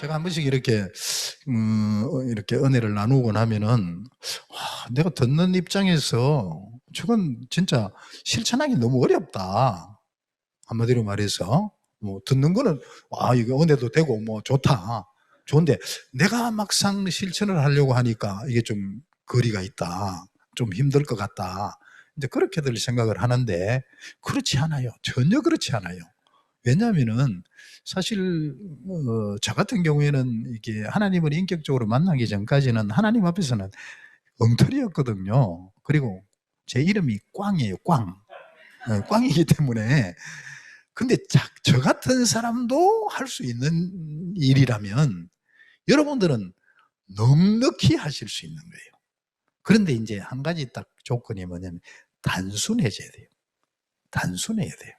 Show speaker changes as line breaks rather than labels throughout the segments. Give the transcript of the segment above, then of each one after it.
제가 한 번씩 이렇게 은혜를 나누고 나면은, 내가 듣는 입장에서 저건 진짜 실천하기 너무 어렵다. 한마디로 말해서. 뭐, 듣는 거는, 이거 은혜도 되고, 뭐, 좋다. 좋은데, 내가 막상 실천을 하려고 하니까 이게 좀 거리가 있다. 좀 힘들 것 같다. 이제 그렇게들 생각을 하는데, 그렇지 않아요. 전혀 그렇지 않아요. 왜냐하면은 사실 저 같은 경우에는 이게 하나님을 인격적으로 만나기 전까지는 하나님 앞에서는 엉터리였거든요. 그리고 제 이름이 꽝이에요. 꽝. 꽝이기 때문에. 근데 저 같은 사람도 할 수 있는 일이라면 여러분들은 넉넉히 하실 수 있는 거예요. 그런데 이제 한 가지 딱 조건이 뭐냐면 단순해져야 돼요. 단순해야 돼요.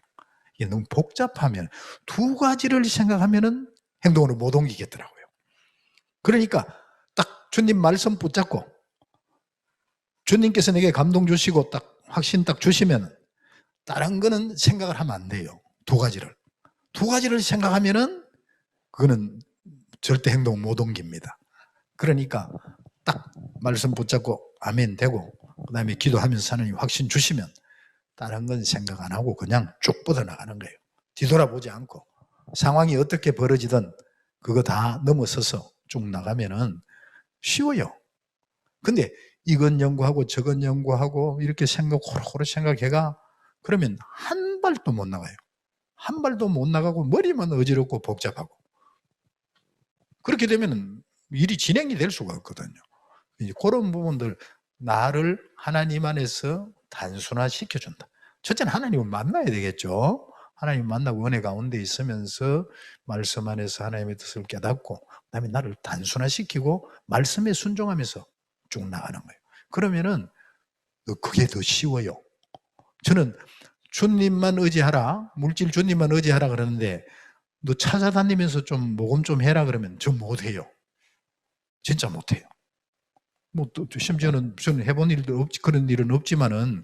이게 너무 복잡하면 두 가지를 생각하면은 행동으로 못 옮기겠더라고요. 그러니까 딱 주님 말씀 붙잡고 주님께서 내게 감동 주시고 딱 확신 딱 주시면 다른 거는 생각을 하면 안 돼요. 두 가지를 생각하면은 그거는 절대 행동 못 옮깁니다. 그러니까 딱 말씀 붙잡고 아멘 되고 그다음에 기도하면서 하나님 확신 주시면 다른 건 생각 안 하고 그냥 쭉 뻗어나가는 거예요. 뒤돌아보지 않고 상황이 어떻게 벌어지든 그거 다 넘어서서 쭉 나가면은 쉬워요. 근데 이건 연구하고 저건 연구하고 이렇게 호로호로 생각해가 그러면 한 발도 못 나가요. 한 발도 못 나가고 머리만 어지럽고 복잡하고 그렇게 되면 일이 진행이 될 수가 없거든요. 이제 그런 부분들 나를 하나님 안에서 단순화시켜준다. 첫째는 하나님을 만나야 되겠죠. 하나님 만나고 은혜 가운데 있으면서 말씀 안에서 하나님의 뜻을 깨닫고 그다음에 나를 단순화시키고 말씀에 순종하면서 쭉 나가는 거예요. 그러면은 그게 더 쉬워요. 저는 주님만 의지하라, 물질 주님만 의지하라 그러는데 너 찾아다니면서 좀 모금 좀 해라 그러면 저 못해요. 진짜 못해요. 뭐 또 심지어는 저는 해본 일도 없지 그런 일은 없지만은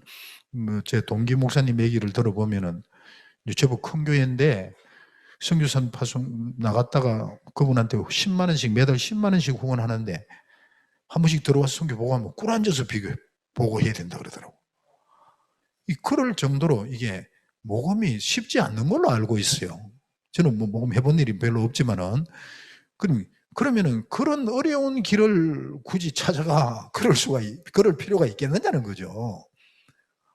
제 동기 목사님 얘기를 들어보면은 제법 큰 교회인데 선교산 파송 나갔다가 그분한테 10만 원씩 매달 10만 원씩 후원하는데 한 번씩 들어와서 선교 보고 하면 꿀 앉아서 보고해야 된다 그러더라고. 그럴 정도로 이게 모금이 쉽지 않는 걸로 알고 있어요. 저는 뭐 모금 해본 일이 별로 없지만은 그러면은 그런 어려운 길을 굳이 찾아가 그럴 필요가 있겠느냐는 거죠.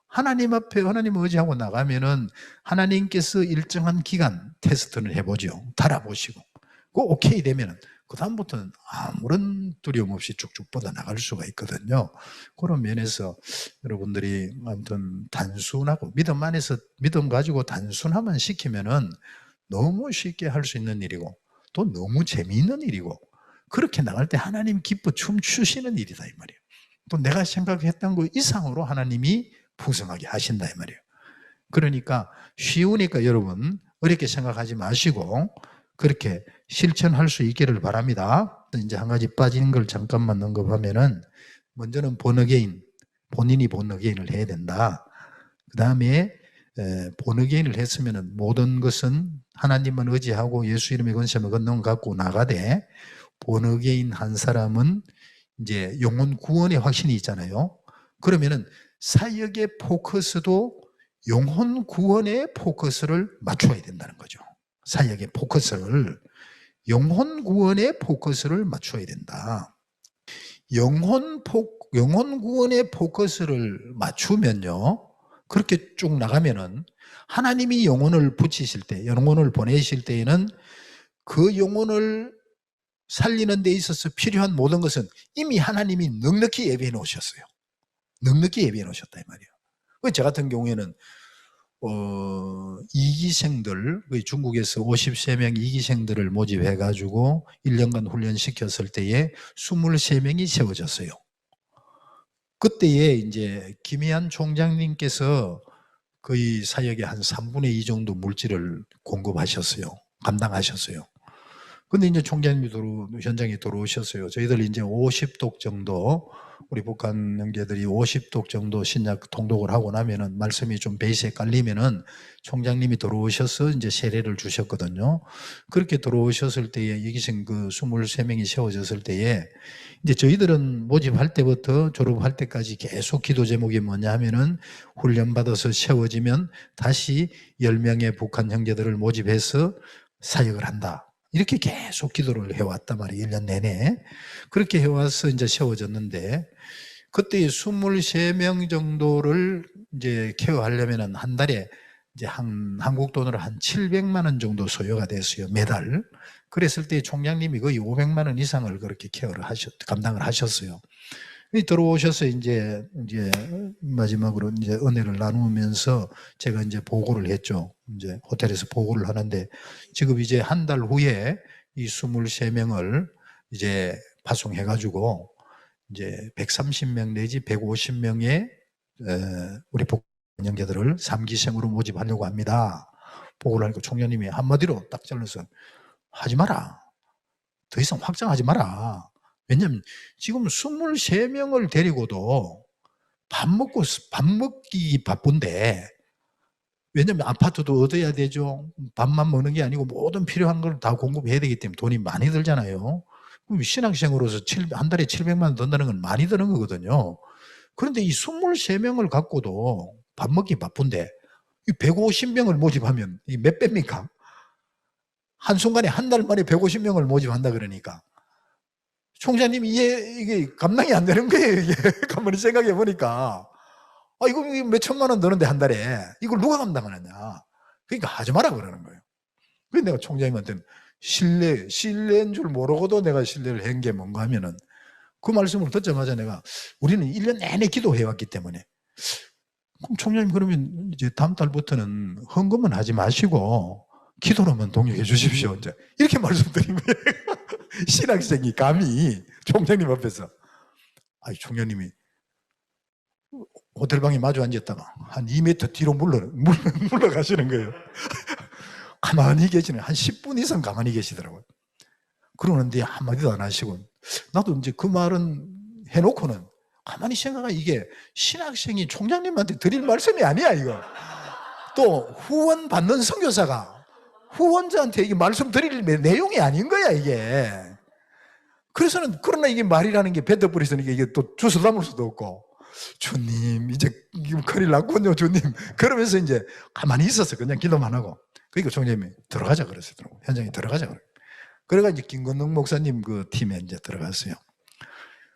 하나님 앞에 하나님을 의지하고 나가면은 하나님께서 일정한 기간 테스트를 해보죠. 달아보시고. 그 오케이 되면은 그다음부터는 아무런 두려움 없이 쭉쭉 뻗어 나갈 수가 있거든요. 그런 면에서 여러분들이 아무튼 단순하고 믿음 안에서 믿음 가지고 단순하면 시키면은 너무 쉽게 할 수 있는 일이고 또 너무 재미있는 일이고 그렇게 나갈 때 하나님 기뻐 춤추시는 일이다 이 말이에요. 또 내가 생각했던 것 이상으로 하나님이 풍성하게 하신다 이 말이에요. 그러니까 쉬우니까 여러분 어렵게 생각하지 마시고 그렇게 실천할 수 있기를 바랍니다. 이제 한 가지 빠진 걸 잠깐만 언급하면은 먼저는 본어게인, 본인이 본어게인을 해야 된다. 그 다음에 본어게인을 했으면은 모든 것은 하나님만 의지하고 예수 이름의 권세를 건너 갖고 나가되 본어게인 한 사람은 이제 영혼 구원의 확신이 있잖아요. 그러면은 사역의 포커스도 영혼 구원의 포커스를 맞춰야 된다는 거죠. 사역의 포커스를 영혼 구원의 포커스를 맞춰야 된다. 영혼 구원의 포커스를 맞추면요. 그렇게 쭉 나가면은 하나님이 영혼을 붙이실 때, 영혼을 보내실 때에는 그 영혼을 살리는 데 있어서 필요한 모든 것은 이미 하나님이 넉넉히 예비해 놓으셨어요. 넉넉히 예비해 놓으셨다 이 말이에요. 저 같은 경우에는 이기생들, 중국에서 53명 이기생들을 모집해가지고 1년간 훈련시켰을 때에 23명이 세워졌어요. 그때에 이제 김희한 총장님께서 거의 사역의 한 3분의 2 정도 물질을 공급하셨어요. 감당하셨어요. 근데 이제 총장님이 현장에 들어오셨어요. 저희들 이제 50독 정도, 우리 북한 형제들이 50독 정도 신약 통독을 하고 나면은 말씀이 좀 베이스에 깔리면은 총장님이 들어오셔서 이제 세례를 주셨거든요. 그렇게 들어오셨을 때에 여기 지금 그 23명이 세워졌을 때에 이제 저희들은 모집할 때부터 졸업할 때까지 계속 기도 제목이 뭐냐 하면은 훈련받아서 세워지면 다시 10명의 북한 형제들을 모집해서 사역을 한다. 이렇게 계속 기도를 해왔단 말이에요. 1년 내내. 그렇게 해와서 이제 세워졌는데, 그때 23명 정도를 이제 케어하려면 한 달에 이제 한국 돈으로 한 700만 원 정도 소요가 됐어요. 매달. 그랬을 때 총장님이 거의 500만 원 이상을 그렇게 감당을 하셨어요. 들어오셔서 이제 마지막으로 이제 은혜를 나누면서 제가 이제 보고를 했죠. 이제 호텔에서 보고를 하는데, 지금 이제 한 달 후에 이 23명을 이제 파송해가지고 이제 130명 내지 150명의 우리 북한 형제들을 3기생으로 모집하려고 합니다. 보고를 하니까 총장님이 한마디로 딱 잘라서 하지 마라. 더 이상 확장하지 마라. 왜냐면 지금 23명을 데리고도 밥 먹기 바쁜데, 왜냐면 아파트도 얻어야 되죠. 밥만 먹는 게 아니고 모든 필요한 걸 다 공급해야 되기 때문에 돈이 많이 들잖아요. 그럼 신학생으로서 한 달에 700만 원 든다는 건 많이 드는 거거든요. 그런데 이 23명을 갖고도 밥 먹기 바쁜데, 이 150명을 모집하면 이 몇 배입니까? 한순간에 한 달 만에 150명을 모집한다 그러니까. 총장님이 이게 감당이 안 되는 거예요, 이게. 가만히 생각해 보니까. 이거 몇 천만 원 드는데 한 달에 이걸 누가 감당하느냐. 그러니까 하지 마라 그러는 거예요. 그래서 내가 총장님한테는 신뢰인 줄 모르고도 내가 신뢰를 한 게 뭔가 하면은, 그 말씀을 듣자마자 내가, 우리는 1년 내내 기도해 왔기 때문에, 그럼 총장님 그러면 이제 다음 달부터는 헌금은 하지 마시고 기도로만 동역해 주십시오. 이제 이렇게 말씀드린 거예요. 신학생이 감히 총장님 앞에서. 총장님이 호텔방에 마주 앉았다가 한 2m 뒤로 물러가시는 거예요. 가만히 계시는, 한 10분 이상 가만히 계시더라고요. 그러는데 한마디도 안 하시고, 나도 이제 그 말은 해놓고는 가만히 생각하면 이게 신학생이 총장님한테 드릴 말씀이 아니야, 이거. 또 후원 받는 선교사가 후원자한테 이게 말씀 드릴 내용이 아닌 거야, 이게. 그래서는, 그러나 이게 말이라는 게 뱉어버리서는 이게 또 주워 담을 수도 없고, 주님, 이제 큰일 났군요, 주님. 그러면서 이제 가만히 있었어. 그냥 기도만 하고. 그러니까 총장님이 들어가자 그랬더라고요. 현장에 들어가자 그래요. 그래가 이제 김건능 목사님 그 팀에 이제 들어갔어요.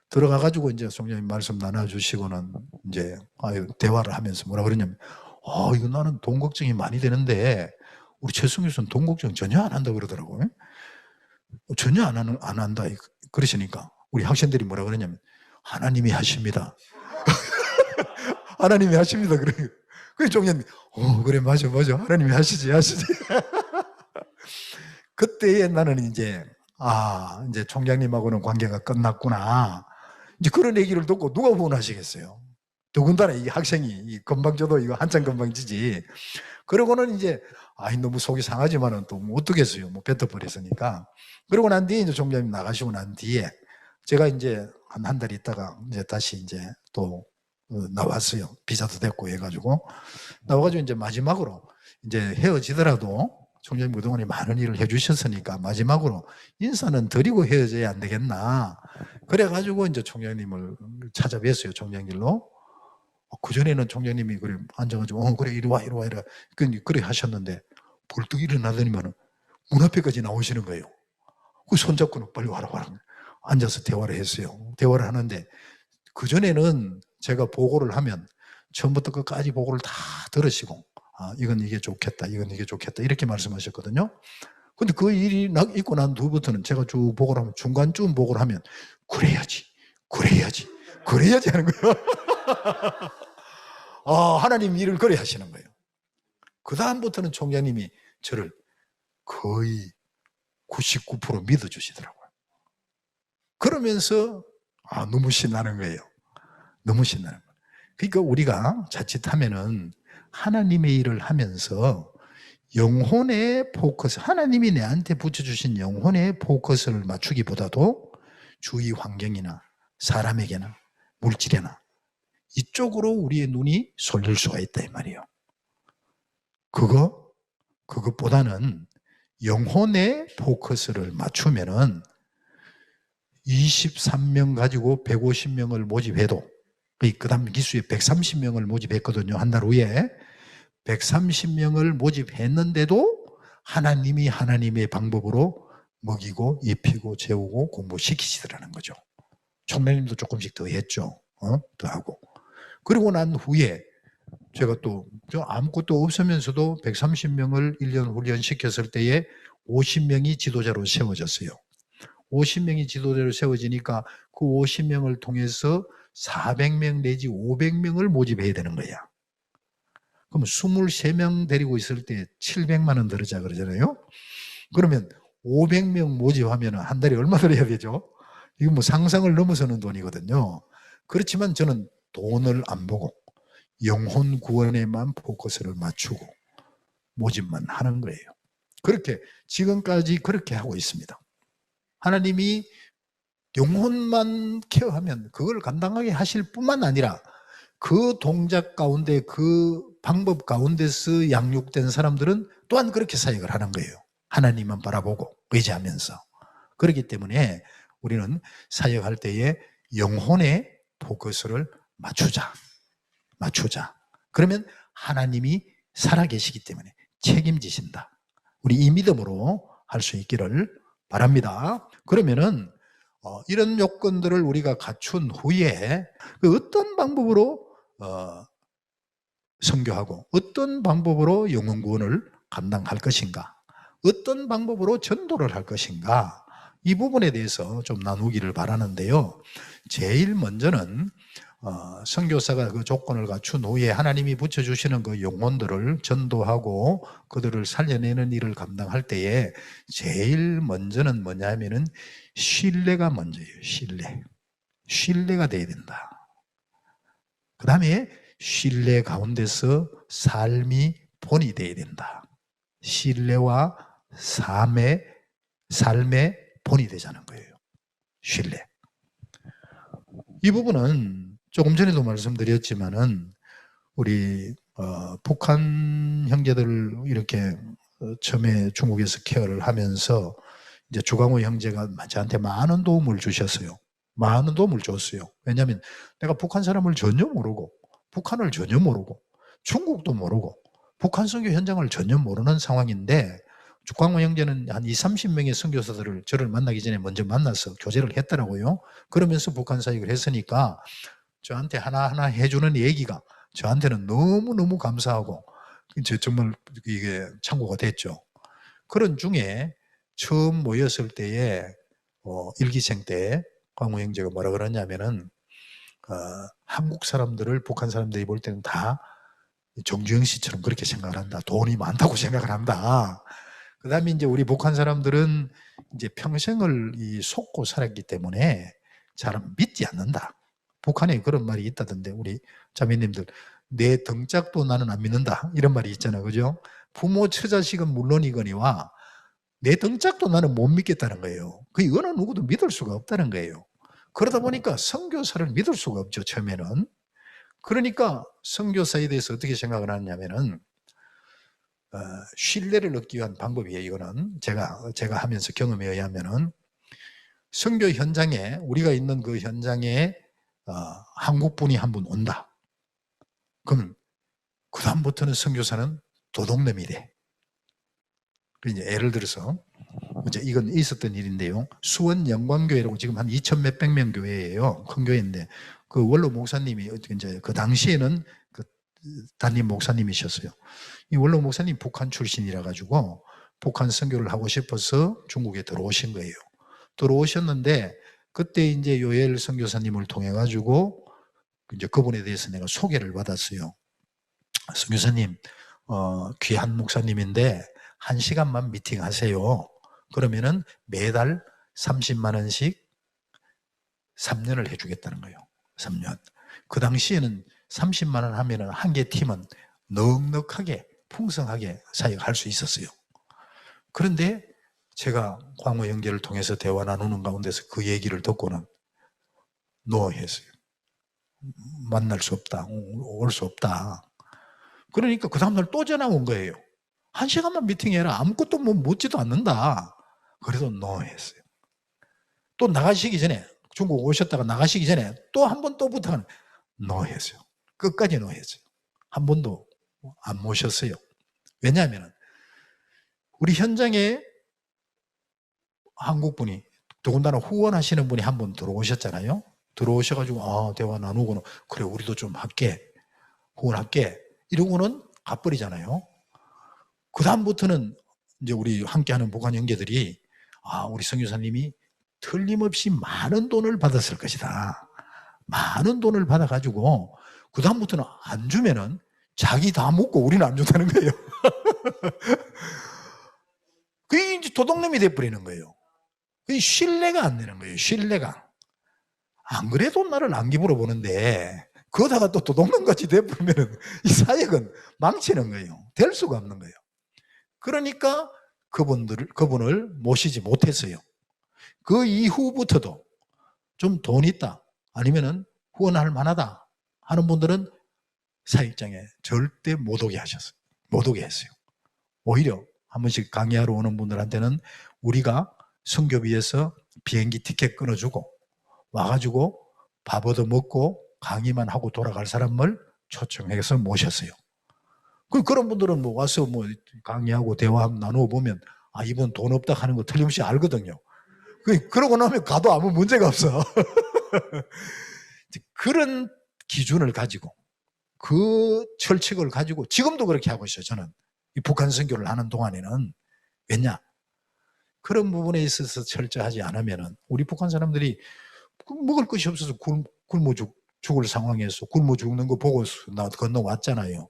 들어가가지고 이제 총장님 말씀 나눠주시고는 이제 대화를 하면서 뭐라 그러냐면, 이거 나는 돈 걱정이 많이 되는데, 우리 최승규 교수는 돈 걱정 전혀 안 한다 그러더라고요. 전혀 안 한다. 그러시니까 우리 학생들이 뭐라 그러냐면, 하나님이 하십니다. 하나님이 하십니다. 그래요. 그래서 총장님이, 그래, 맞아. 하나님이 하시지. 그때에 나는 이제, 이제 총장님하고는 관계가 끝났구나. 이제 그런 얘기를 듣고 누가 후원하시겠어요? 더군다나 이 학생이 금방 줘도 이거 한참 금방 지지. 그러고는 이제, 너무 속이 상하지만은 또 뭐 어떻겠어요. 뭐 뱉어버렸으니까. 그러고 난 뒤에 이제 총장님 나가시고 난 뒤에 제가 이제 한 달 있다가 이제 다시 이제 또 나왔어요. 비자도 됐고 해가지고. 나와가지고 이제 마지막으로 이제 헤어지더라도 총장님 그동안에 많은 일을 해주셨으니까 마지막으로 인사는 드리고 헤어져야 안 되겠나. 그래가지고 이제 총장님을 찾아뵀어요. 총장길로. 그전에는 총장님이 그래 앉아가지고 그래 이리 와. 그래 하셨는데 벌떡 일어나더니만 문 앞에까지 나오시는 거예요. 그 손잡고는 빨리 와라. 앉아서 대화를 했어요. 대화를 하는데, 그전에는 제가 보고를 하면 처음부터 끝까지 보고를 다 들으시고, 이건 이게 좋겠다, 이건 이게 좋겠다, 이렇게 말씀하셨거든요. 근데 그 일이 있고 난 뒤부터는 제가 쭉 보고를 하면, 중간쯤 보고를 하면, 그래야지 하는 거예요. 하나님 일을 그래 하시는 거예요. 그 다음부터는 총장님이 저를 거의 99% 믿어주시더라고요. 그러면서 너무 신나는 거예요. 너무 신나는 거예요. 그러니까 우리가 자칫하면은 하나님의 일을 하면서 영혼의 포커스, 하나님이 내한테 붙여주신 영혼의 포커스를 맞추기보다도 주위 환경이나 사람에게나 물질에나 이쪽으로 우리의 눈이 쏠릴 수가 있다 이 말이에요. 그것보다는 영혼의 포커스를 맞추면은 23명 가지고 150명을 모집해도, 그 다음 기수에 130명을 모집했거든요. 한 달 후에 130명을 모집했는데도 하나님이 하나님의 방법으로 먹이고 입히고 재우고 공부시키시더라는 거죠. 총장님도 조금씩 더 했죠. 더 하고. 그리고 난 후에 제가 또 아무것도 없으면서도 130명을 1년 훈련시켰을 때에 50명이 지도자로 세워졌어요. 50명이 지도자로 세워지니까 그 50명을 통해서 400명 내지 500명을 모집해야 되는 거야. 그럼 23명 데리고 있을 때 700만 원 들어자 그러잖아요. 그러면 500명 모집하면 한 달에 얼마 들어야 되죠? 이거 뭐 상상을 넘어서는 돈이거든요. 그렇지만 저는 돈을 안 보고 영혼 구원에만 포커스를 맞추고 모집만 하는 거예요. 그렇게 지금까지 그렇게 하고 있습니다. 하나님이 영혼만 케어하면 그걸 감당하게 하실 뿐만 아니라 그 동작 가운데 그 방법 가운데서 양육된 사람들은 또한 그렇게 사역을 하는 거예요. 하나님만 바라보고 의지하면서. 그렇기 때문에 우리는 사역할 때에 영혼의 포커스를 맞추자. 그러면 하나님이 살아계시기 때문에 책임지신다. 우리 이 믿음으로 할 수 있기를 바랍니다. 그러면은 이런 요건들을 우리가 갖춘 후에 어떤 방법으로 선교하고 어떤 방법으로 영혼 구원을 감당할 것인가, 어떤 방법으로 전도를 할 것인가, 이 부분에 대해서 좀 나누기를 바라는데요. 제일 먼저는 선교사가 그 조건을 갖춘 후에 하나님이 붙여주시는 그 영혼들을 전도하고 그들을 살려내는 일을 감당할 때에 제일 먼저는 뭐냐면은 신뢰가 먼저예요. 신뢰가 돼야 된다. 그 다음에 신뢰 가운데서 삶이 본이 돼야 된다. 신뢰와 삶의 본이 되자는 거예요. 신뢰. 이 부분은 조금 전에도 말씀드렸지만은 우리 북한 형제들을 이렇게 처음에 중국에서 케어를 하면서 이제 주광호 형제가 저한테 많은 도움을 주셨어요. 많은 도움을 줬어요. 왜냐하면 내가 북한 사람을 전혀 모르고 북한을 전혀 모르고 중국도 모르고 북한 선교 현장을 전혀 모르는 상황인데 주광호 형제는 한 20, 30명의 선교사들을 저를 만나기 전에 먼저 만나서 교제를 했더라고요. 그러면서 북한 사역을 했으니까 저한테 하나하나 해주는 얘기가 저한테는 너무너무 감사하고 정말 이게 참고가 됐죠. 그런 중에 처음 모였을 때에 일기생 때 광호 형제가 뭐라 그러냐면은 한국 사람들을 북한 사람들이 볼 때는 다 정주영 씨처럼 그렇게 생각을 한다. 돈이 많다고 생각을 한다. 그 다음에 이제 우리 북한 사람들은 이제 평생을 속고 살았기 때문에 잘 믿지 않는다. 북한에 그런 말이 있다던데, 우리 자매님들, 내 등짝도 나는 안 믿는다. 이런 말이 있잖아요. 그죠? 부모 처자식은 물론이거니와 내 등짝도 나는 못 믿겠다는 거예요. 그 어느 누구도 믿을 수가 없다는 거예요. 그러다 보니까 선교사를 믿을 수가 없죠, 처음에는. 그러니까 선교사에 대해서 어떻게 생각을 하냐면은 신뢰를 얻기 위한 방법이에요. 이거는 제가 하면서 경험에 의하면은 선교 현장에, 우리가 있는 그 현장에 한국분이 한 분 온다. 그러면 그 다음부터는 선교사는 도둑놈이래. 이제 예를 들어서 이제 이건 있었던 일인데요. 수원 영광교회라고 지금 한 2천 몇백 명 교회예요. 큰 교회인데 그 원로 목사님이 이제 그 당시에는 그 담임 목사님이셨어요. 이 원로 목사님 북한 출신이라 가지고 북한 선교를 하고 싶어서 중국에 들어오신 거예요. 들어오셨는데 그때 이제 요엘 선교사님을 통해 가지고 이제 그분에 대해서 내가 소개를 받았어요. 선교사님, 귀한 목사님인데 1시간만 미팅하세요. 그러면은 매달 30만 원씩 3년을 해주겠다는 거예요. 3년. 그 당시에는 30만 원 하면은 한 개 팀은 넉넉하게 풍성하게 사역할 수 있었어요. 그런데 제가 광호 연결을 통해서 대화 나누는 가운데서 그 얘기를 듣고는 노했어요. 만날 수 없다. 올 수 없다. 그러니까 그 다음날 또 전화 온 거예요. 1시간만 미팅해라. 아무것도 뭐 묻지도 않는다. 그래도 노했어요. 또 나가시기 전에, 중국 오셨다가 나가시기 전에 또 한 번 또 부탁은 노했어요. 끝까지 노했어요. 한 번도 안 모셨어요. 왜냐하면 우리 현장에 한국분이, 더군다나 후원하시는 분이 한 분 들어오셨잖아요. 들어오셔가지고 대화 나누고는 그래 우리도 좀 할게, 후원할게 이러고는 가버리잖아요. 그 다음부터는 이제 우리 함께하는 북한 형제들이 우리 선교사님이 틀림없이 많은 돈을 받았을 것이다. 많은 돈을 받아가지고 그 다음부터는 안 주면은 자기 다 먹고 우리는 안 준다는 거예요. 그게 이제 도둑놈이 돼버리는 거예요. 그게 신뢰가 안 되는 거예요. 신뢰가. 안 그래도 나를 안 기부러 보는데 그러다가 또 도둑놈같이 돼버리면 이 사역은 망치는 거예요. 될 수가 없는 거예요. 그러니까 그분을 모시지 못했어요. 그 이후부터도 좀 돈 있다, 아니면은 후원할 만하다 하는 분들은 사역장에 절대 못 오게 하셨어요. 못 오게 했어요. 오히려 한 번씩 강의하러 오는 분들한테는 우리가 선교비에서 비행기 티켓 끊어주고 와가지고 밥 얻어 먹고 강의만 하고 돌아갈 사람을 초청해서 모셨어요. 그런 분들은 뭐 와서 뭐 강의하고 대화 나누어 보면 이분 돈 없다 하는 거 틀림없이 알거든요. 그러고 나면 가도 아무 문제가 없어. 그런 기준을 가지고, 그 철칙을 가지고 지금도 그렇게 하고 있어요. 저는 이 북한 선교를 하는 동안에는. 왜냐? 그런 부분에 있어서 철저하지 않으면 우리 북한 사람들이 먹을 것이 없어서 굶어 죽을 상황에서 굶어 죽는 거 보고 나 건너왔잖아요.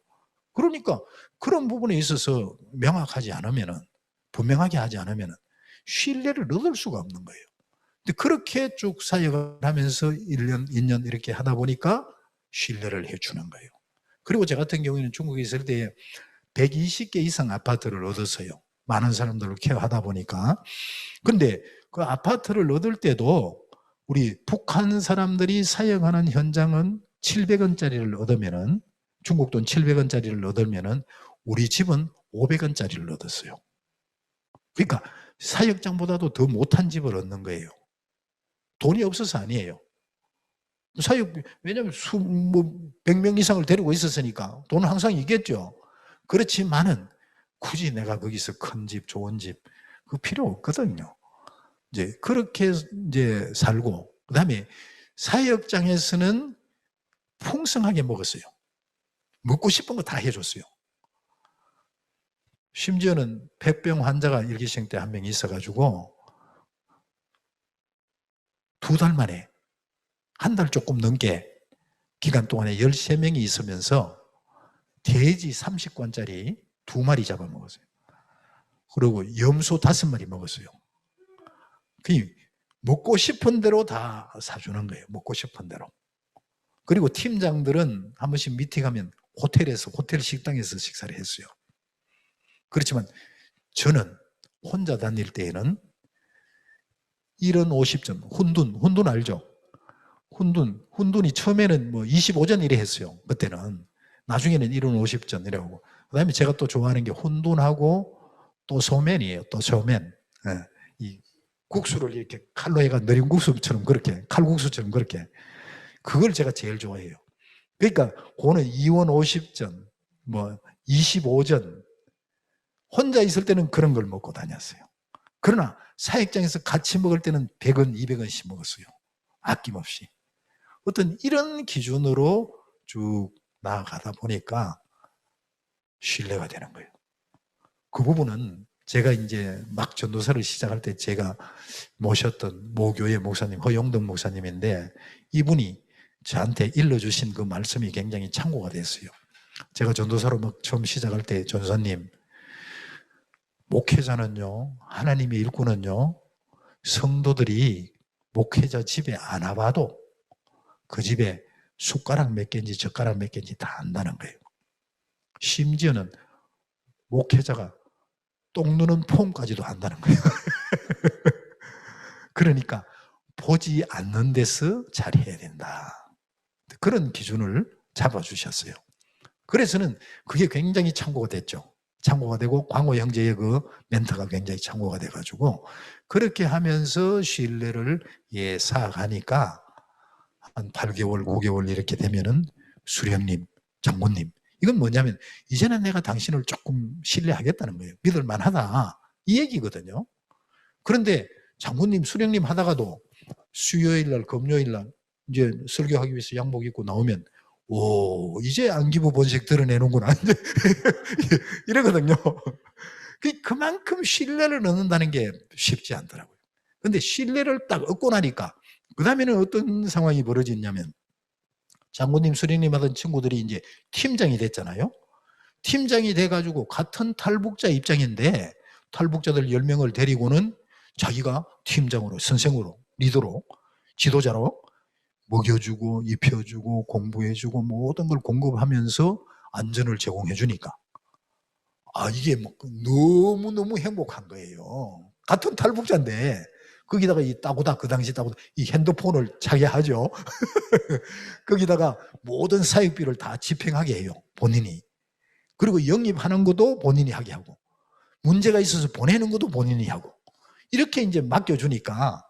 그러니까 그런 부분에 있어서 명확하지 않으면, 분명하게 하지 않으면 신뢰를 얻을 수가 없는 거예요. 근데 그렇게 쭉 사역을 하면서 1년, 2년 이렇게 하다 보니까 신뢰를 해주는 거예요. 그리고 저 같은 경우에는 중국에 있을 때 120개 이상 아파트를 얻었어요. 많은 사람들을 케어하다 보니까. 근데 그 아파트를 얻을 때도 우리 북한 사람들이 사역하는 현장은 700원짜리를 얻으면은, 중국 돈 700원짜리를 얻으면은 우리 집은 500원짜리를 얻었어요. 그러니까 사역장보다도 더 못한 집을 얻는 거예요. 돈이 없어서 아니에요. 사역, 왜냐하면 100명 이상을 데리고 있었으니까 돈은 항상 있겠죠. 그렇지만은 굳이 내가 거기서 큰 집, 좋은 집, 그거 필요 없거든요. 이제 그렇게 이제 살고, 그 다음에 사역장에서는 풍성하게 먹었어요. 먹고 싶은 거 다 해줬어요. 심지어는 폐병 환자가 일기생 때 한 명 있어가지고 2달 만에, 한 달 조금 넘게 기간 동안에 13명이 있으면서 돼지 30관짜리 2마리 잡아먹었어요. 그리고 염소 5마리 먹었어요. 먹고 싶은 대로 다 사주는 거예요. 먹고 싶은 대로. 그리고 팀장들은 한 번씩 미팅하면 호텔 식당에서 식사를 했어요. 그렇지만 저는 혼자 다닐 때에는 1원 50전, 훈둔 알죠? 훈둔이 처음에는 뭐 25전 이래 했어요. 그때는. 나중에는 1원 50전 이라고. 그 다음에 제가 또 좋아하는 게 훈둔하고 또 소면이에요. 또 소면. 이 국수를 이렇게 칼로 해가 느린 국수처럼 그렇게, 칼국수처럼 그렇게. 그걸 제가 제일 좋아해요. 그러니까 그거는 2원 50전, 뭐 25전. 혼자 있을 때는 그런 걸 먹고 다녔어요. 그러나 사역장에서 같이 먹을 때는 100원, 200원씩 먹었어요. 아낌없이. 어떤 이런 기준으로 쭉 나아가다 보니까 신뢰가 되는 거예요. 그 부분은 제가 이제 막 전도사를 시작할 때 제가 모셨던 모교회 목사님, 허용덕 목사님인데 이분이 저한테 일러주신 그 말씀이 굉장히 참고가 됐어요. 제가 전도사로 막 처음 시작할 때 전사님, 목회자는요, 하나님의 일꾼은요, 성도들이 목회자 집에 안 와봐도 그 집에 숟가락 몇 개인지 젓가락 몇 개인지 다 안다는 거예요. 심지어는 목회자가 똥 누는 포옹까지도 한다는 거예요. 그러니까 보지 않는 데서 잘해야 된다. 그런 기준을 잡아주셨어요. 그래서는 그게 굉장히 참고가 됐죠. 참고가 되고 광호 형제의 그 멘토가 굉장히 참고가 돼가지고 그렇게 하면서 신뢰를 쌓아가니까 한 8개월, 9개월 이렇게 되면은 수령님, 장군님 이건 뭐냐면 이제는 내가 당신을 조금 신뢰하겠다는 거예요. 믿을 만하다 이 얘기거든요. 그런데 장군님, 수령님 하다가도 수요일 날, 금요일 날 이제 설교하기 위해서 양복 입고 나오면 오, 이제 안기부 본색 드러내는구나. 이러거든요. 그만큼 신뢰를 얻는다는 게 쉽지 않더라고요. 근데 신뢰를 딱 얻고 나니까, 그 다음에는 어떤 상황이 벌어졌냐면, 장군님, 수령님 하던 친구들이 이제 팀장이 됐잖아요. 팀장이 돼가지고 같은 탈북자 입장인데, 탈북자들 10명을 데리고는 자기가 팀장으로, 선생으로, 리더로, 지도자로 먹여주고 입혀주고 공부해주고 모든 걸 공급하면서 안전을 제공해주니까 이게 뭐 너무너무 행복한 거예요. 같은 탈북자인데 거기다가 이 따고다, 그 당시 따고다 이 핸드폰을 차게 하죠. 거기다가 모든 사육비를 다 집행하게 해요. 본인이. 그리고 영입하는 것도 본인이 하게 하고 문제가 있어서 보내는 것도 본인이 하고 이렇게 이제 맡겨주니까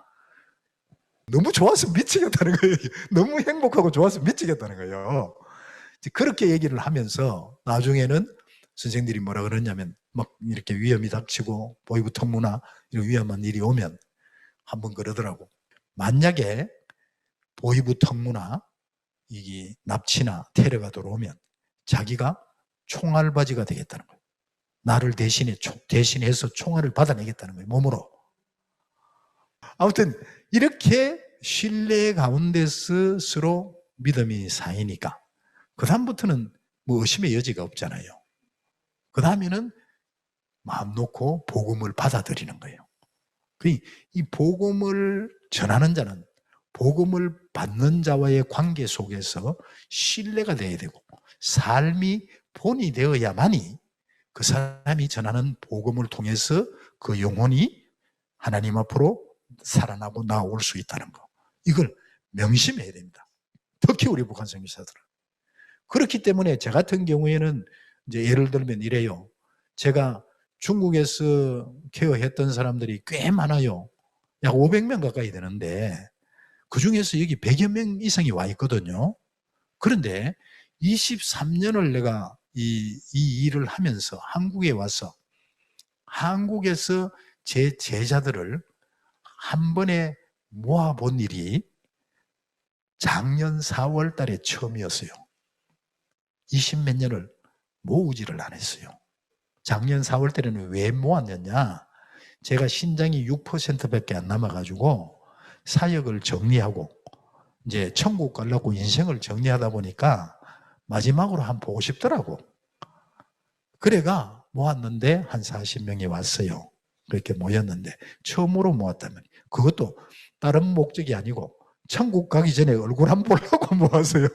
너무 좋아서 미치겠다는 거예요. 너무 행복하고 좋아서 미치겠다는 거예요. 그렇게 얘기를 하면서 나중에는 선생들이 뭐라 그러냐면 막 이렇게 위험이 닥치고 보이부 특무나 이런 위험한 일이 오면 한번 그러더라고. 만약에 보이부 특무나 이게 납치나 테러가 들어오면 자기가 총알바지가 되겠다는 거예요. 나를 대신해서 총알을 받아내겠다는 거예요. 몸으로. 아무튼 이렇게 신뢰 가운데서 서로 믿음이 쌓이니까 그 다음부터는 뭐 의심의 여지가 없잖아요. 그 다음에는 마음 놓고 복음을 받아들이는 거예요. 이 복음을 전하는 자는 복음을 받는 자와의 관계 속에서 신뢰가 되어야 되고 삶이 본이 되어야만이 그 사람이 전하는 복음을 통해서 그 영혼이 하나님 앞으로 살아나고 나올 수 있다는 거. 이걸 명심해야 됩니다. 특히 우리 북한 선교사들은. 그렇기 때문에 저 같은 경우에는 이제 예를 들면 이래요. 제가 중국에서 케어했던 사람들이 꽤 많아요. 약 500명 가까이 되는데 그 중에서 여기 100여 명 이상이 와 있거든요. 그런데 23년을 내가 이 일을 하면서 한국에 와서 한국에서 제 제자들을 한 번에 모아본 일이 작년 4월 달에 처음이었어요. 20몇 년을 모으지를 않았어요. 작년 4월 달에는 왜 모았느냐? 제가 신장이 6%밖에 안 남아가지고 사역을 정리하고 이제 천국 가려고 인생을 정리하다 보니까 마지막으로 한번 보고 싶더라고. 그래가 모았는데 한 40명이 왔어요. 그렇게 모였는데 처음으로 모았다면 그것도 다른 목적이 아니고 천국 가기 전에 얼굴 한번 보려고 모았어요.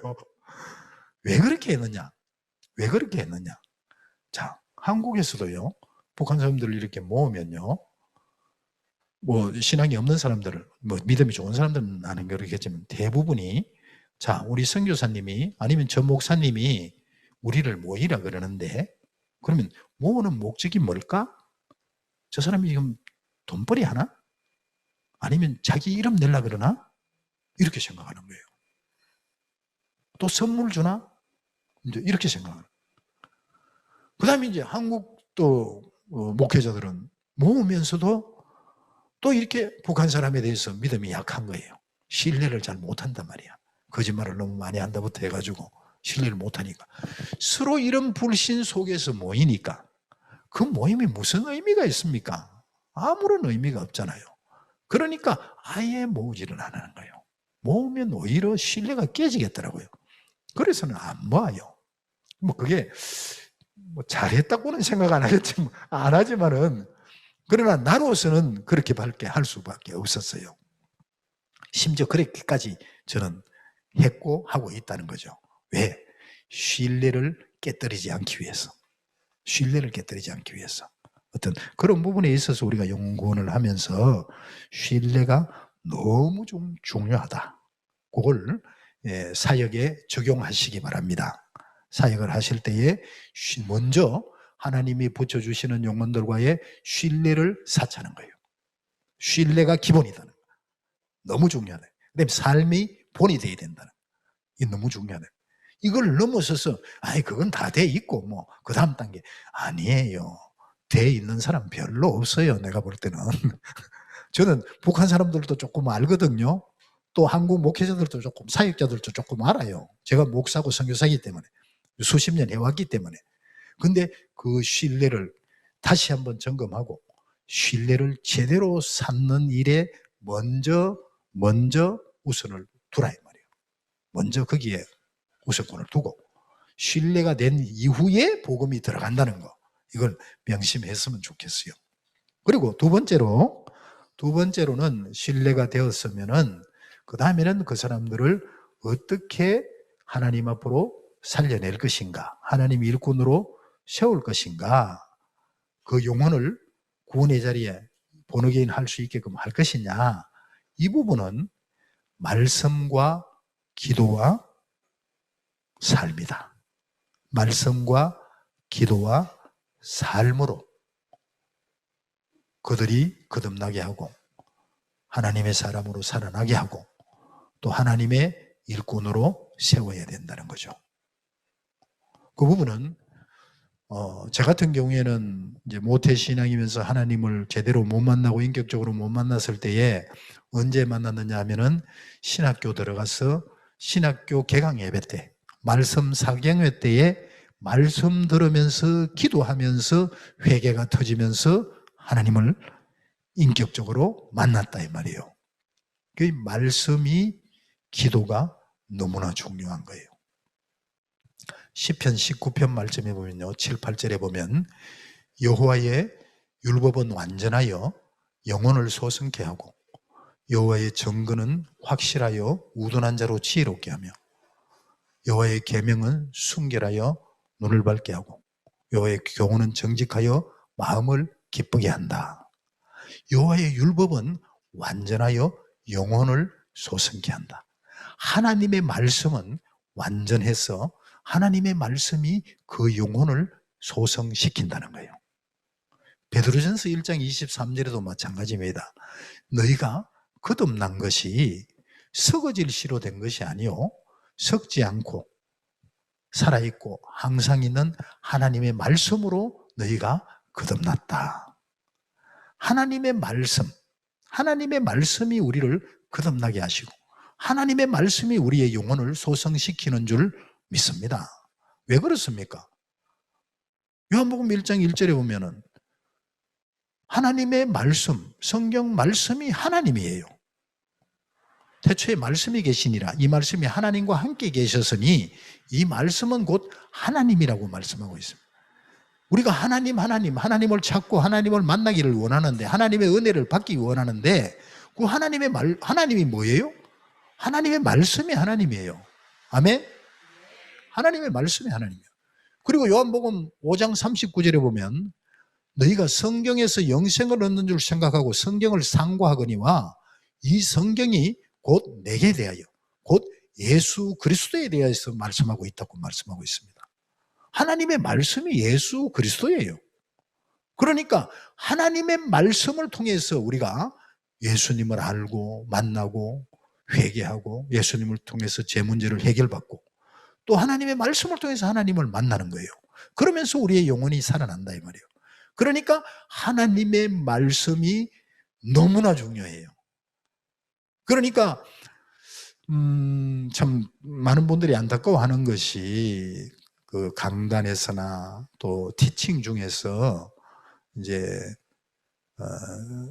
왜 그렇게 했느냐? 왜 그렇게 했느냐? 자, 한국에서도요, 북한 사람들을 이렇게 모으면요, 뭐, 신앙이 없는 사람들을, 뭐, 믿음이 좋은 사람들은 아는 그렇겠지만, 대부분이, 자, 우리 선교사님이, 아니면 저 목사님이 우리를 모이라 그러는데, 그러면 모으는 목적이 뭘까? 저 사람이 지금 돈벌이 하나? 아니면 자기 이름 내려 그러나? 이렇게 생각하는 거예요. 또 선물 주나? 이제 이렇게 생각하는 거예요. 그 다음에 이제 한국 또 목회자들은 모으면서도 또 이렇게 북한 사람에 대해서 믿음이 약한 거예요. 신뢰를 잘 못한단 말이야. 거짓말을 너무 많이 한다부터 해가지고 신뢰를 못하니까. 서로 이런 불신 속에서 모이니까 그 모임이 무슨 의미가 있습니까? 아무런 의미가 없잖아요. 그러니까 아예 모으지를 안 하는 거예요. 모으면 오히려 신뢰가 깨지겠더라고요. 그래서는 안 모아요. 뭐 그게 뭐 잘했다고는 생각 안 하지만은 그러나 나로서는 그렇게 밝게 할 수밖에 없었어요. 심지어 그렇게까지 저는 했고 하고 있다는 거죠. 왜? 신뢰를 깨뜨리지 않기 위해서. 신뢰를 깨뜨리지 않기 위해서. 어떤 그런 부분에 있어서 우리가 연구원을 하면서 신뢰가 너무 좀 중요하다. 그걸 사역에 적용하시기 바랍니다. 사역을 하실 때에 먼저 하나님이 붙여주시는 영혼들과의 신뢰를 쌓자는 거예요. 신뢰가 기본이다는 거예요. 너무 중요하다. 그다음에 삶이 본이 돼야 된다는 거예요. 이게 너무 중요하다. 이걸 넘어서서 그건 다 돼 있고 뭐 그 다음 단계 아니에요. 돼 있는 사람 별로 없어요. 내가 볼 때는. 저는 북한 사람들도 조금 알거든요. 또 한국 목회자들도 조금, 사역자들도 조금 알아요. 제가 목사고 선교사이기 때문에, 수십 년 해왔기 때문에. 근데 그 신뢰를 다시 한번 점검하고 신뢰를 제대로 쌓는 일에 먼저 우선을 두라 이 말이에요. 먼저 거기에 우선권을 두고 신뢰가 된 이후에 복음이 들어간다는 거, 이걸 명심했으면 좋겠어요. 그리고 두 번째로는 신뢰가 되었으면은 그 다음에는 그 사람들을 어떻게 하나님 앞으로 살려낼 것인가, 하나님 일꾼으로 세울 것인가, 그 영혼을 구원의 자리에 본어게인 할 수 있게끔 할 것이냐, 이 부분은 말씀과 기도와 삶이다. 말씀과 기도와 삶으로 그들이 거듭나게 하고 하나님의 사람으로 살아나게 하고 또 하나님의 일꾼으로 세워야 된다는 거죠. 그 부분은 저 같은 경우에는 이제 모태신앙이면서 하나님을 제대로 못 만나고 인격적으로 못 만났을 때에 언제 만났느냐 하면은 신학교 들어가서 신학교 개강 예배 때, 말씀 사경회 때에 말씀 들으면서 기도하면서 회개가 터지면서 하나님을 인격적으로 만났다 이 말이에요. 그 말씀이, 기도가 너무나 중요한 거예요. 시편 19편 말씀에 보면요, 7, 8절에 보면 여호와의 율법은 완전하여 영혼을 소성케 하고 여호와의 정근은 확실하여 우둔한 자로 지혜롭게 하며 여호와의 계명은 순결하여 눈을 밝게 하고 여호와의 교훈은 정직하여 마음을 기쁘게 한다. 여호와의 율법은 완전하여 영혼을 소성케 한다. 하나님의 말씀은 완전해서 하나님의 말씀이 그 영혼을 소성시킨다는 거예요. 베드로전서 1장 23절에도 마찬가지입니다. 너희가 거듭난 것이 썩어질 씨로 된 것이 아니요 썩지 않고 살아있고 항상 있는 하나님의 말씀으로 너희가 거듭났다. 하나님의 말씀이 우리를 거듭나게 하시고 하나님의 말씀이 우리의 영혼을 소성시키는 줄 믿습니다. 왜 그렇습니까? 요한복음 1장 1절에 보면은 하나님의 말씀, 성경 말씀이 하나님이에요. 태초에 말씀이 계시니라. 이 말씀이 하나님과 함께 계셨으니 이 말씀은 곧 하나님이라고 말씀하고 있습니다. 우리가 하나님을 찾고 하나님을 만나기를 원하는데, 하나님의 은혜를 받기 원하는데, 그 하나님이 뭐예요? 하나님의 말씀이 하나님이에요. 아멘? 하나님의 말씀이 하나님이에요. 그리고 요한복음 5장 39절에 보면 너희가 성경에서 영생을 얻는 줄 생각하고 성경을 상고하거니와 이 성경이 곧 내게 대하여, 곧 예수 그리스도에 대해서 말씀하고 있다고 말씀하고 있습니다. 하나님의 말씀이 예수 그리스도예요. 그러니까 하나님의 말씀을 통해서 우리가 예수님을 알고 만나고 회개하고 예수님을 통해서 제 문제를 해결받고 또 하나님의 말씀을 통해서 하나님을 만나는 거예요. 그러면서 우리의 영혼이 살아난다 이 말이에요. 그러니까 하나님의 말씀이 너무나 중요해요. 그러니까 참 많은 분들이 안타까워하는 것이 그 강단에서나 또 티칭 중에서 이제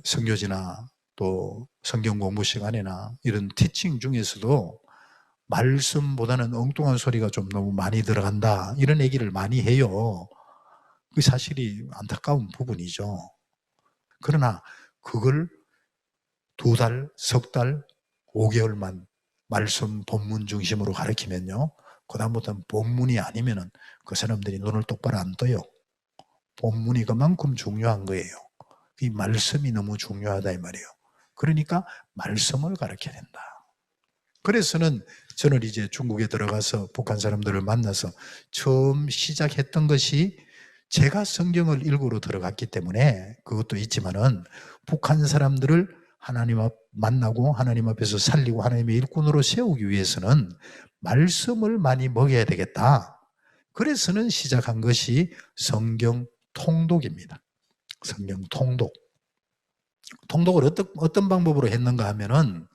선교지나 또 성경 공부 시간이나 이런 티칭 중에서도 말씀보다는 엉뚱한 소리가 좀 너무 많이 들어간다 이런 얘기를 많이 해요. 그 사실이 안타까운 부분이죠. 그러나 그걸 2달, 석 달, 5개월만 말씀 본문 중심으로 가르치면요, 그 다음부터는 본문이 아니면은 그 사람들이 눈을 똑바로 안 떠요. 본문이 그만큼 중요한 거예요. 이 말씀이 너무 중요하다 이 말이에요. 그러니까 말씀을 가르쳐야 된다. 그래서는 저는 이제 중국에 들어가서 북한 사람들을 만나서 처음 시작했던 것이 제가 성경을 읽으러 들어갔기 때문에 그것도 있지만은 북한 사람들을 하나님 앞 만나고 하나님 앞에서 살리고 하나님의 일꾼으로 세우기 위해서는 말씀을 많이 먹여야 되겠다. 그래서는 시작한 것이 성경 통독입니다. 성경 통독. 통독을 어떤 방법으로 했는가 하면은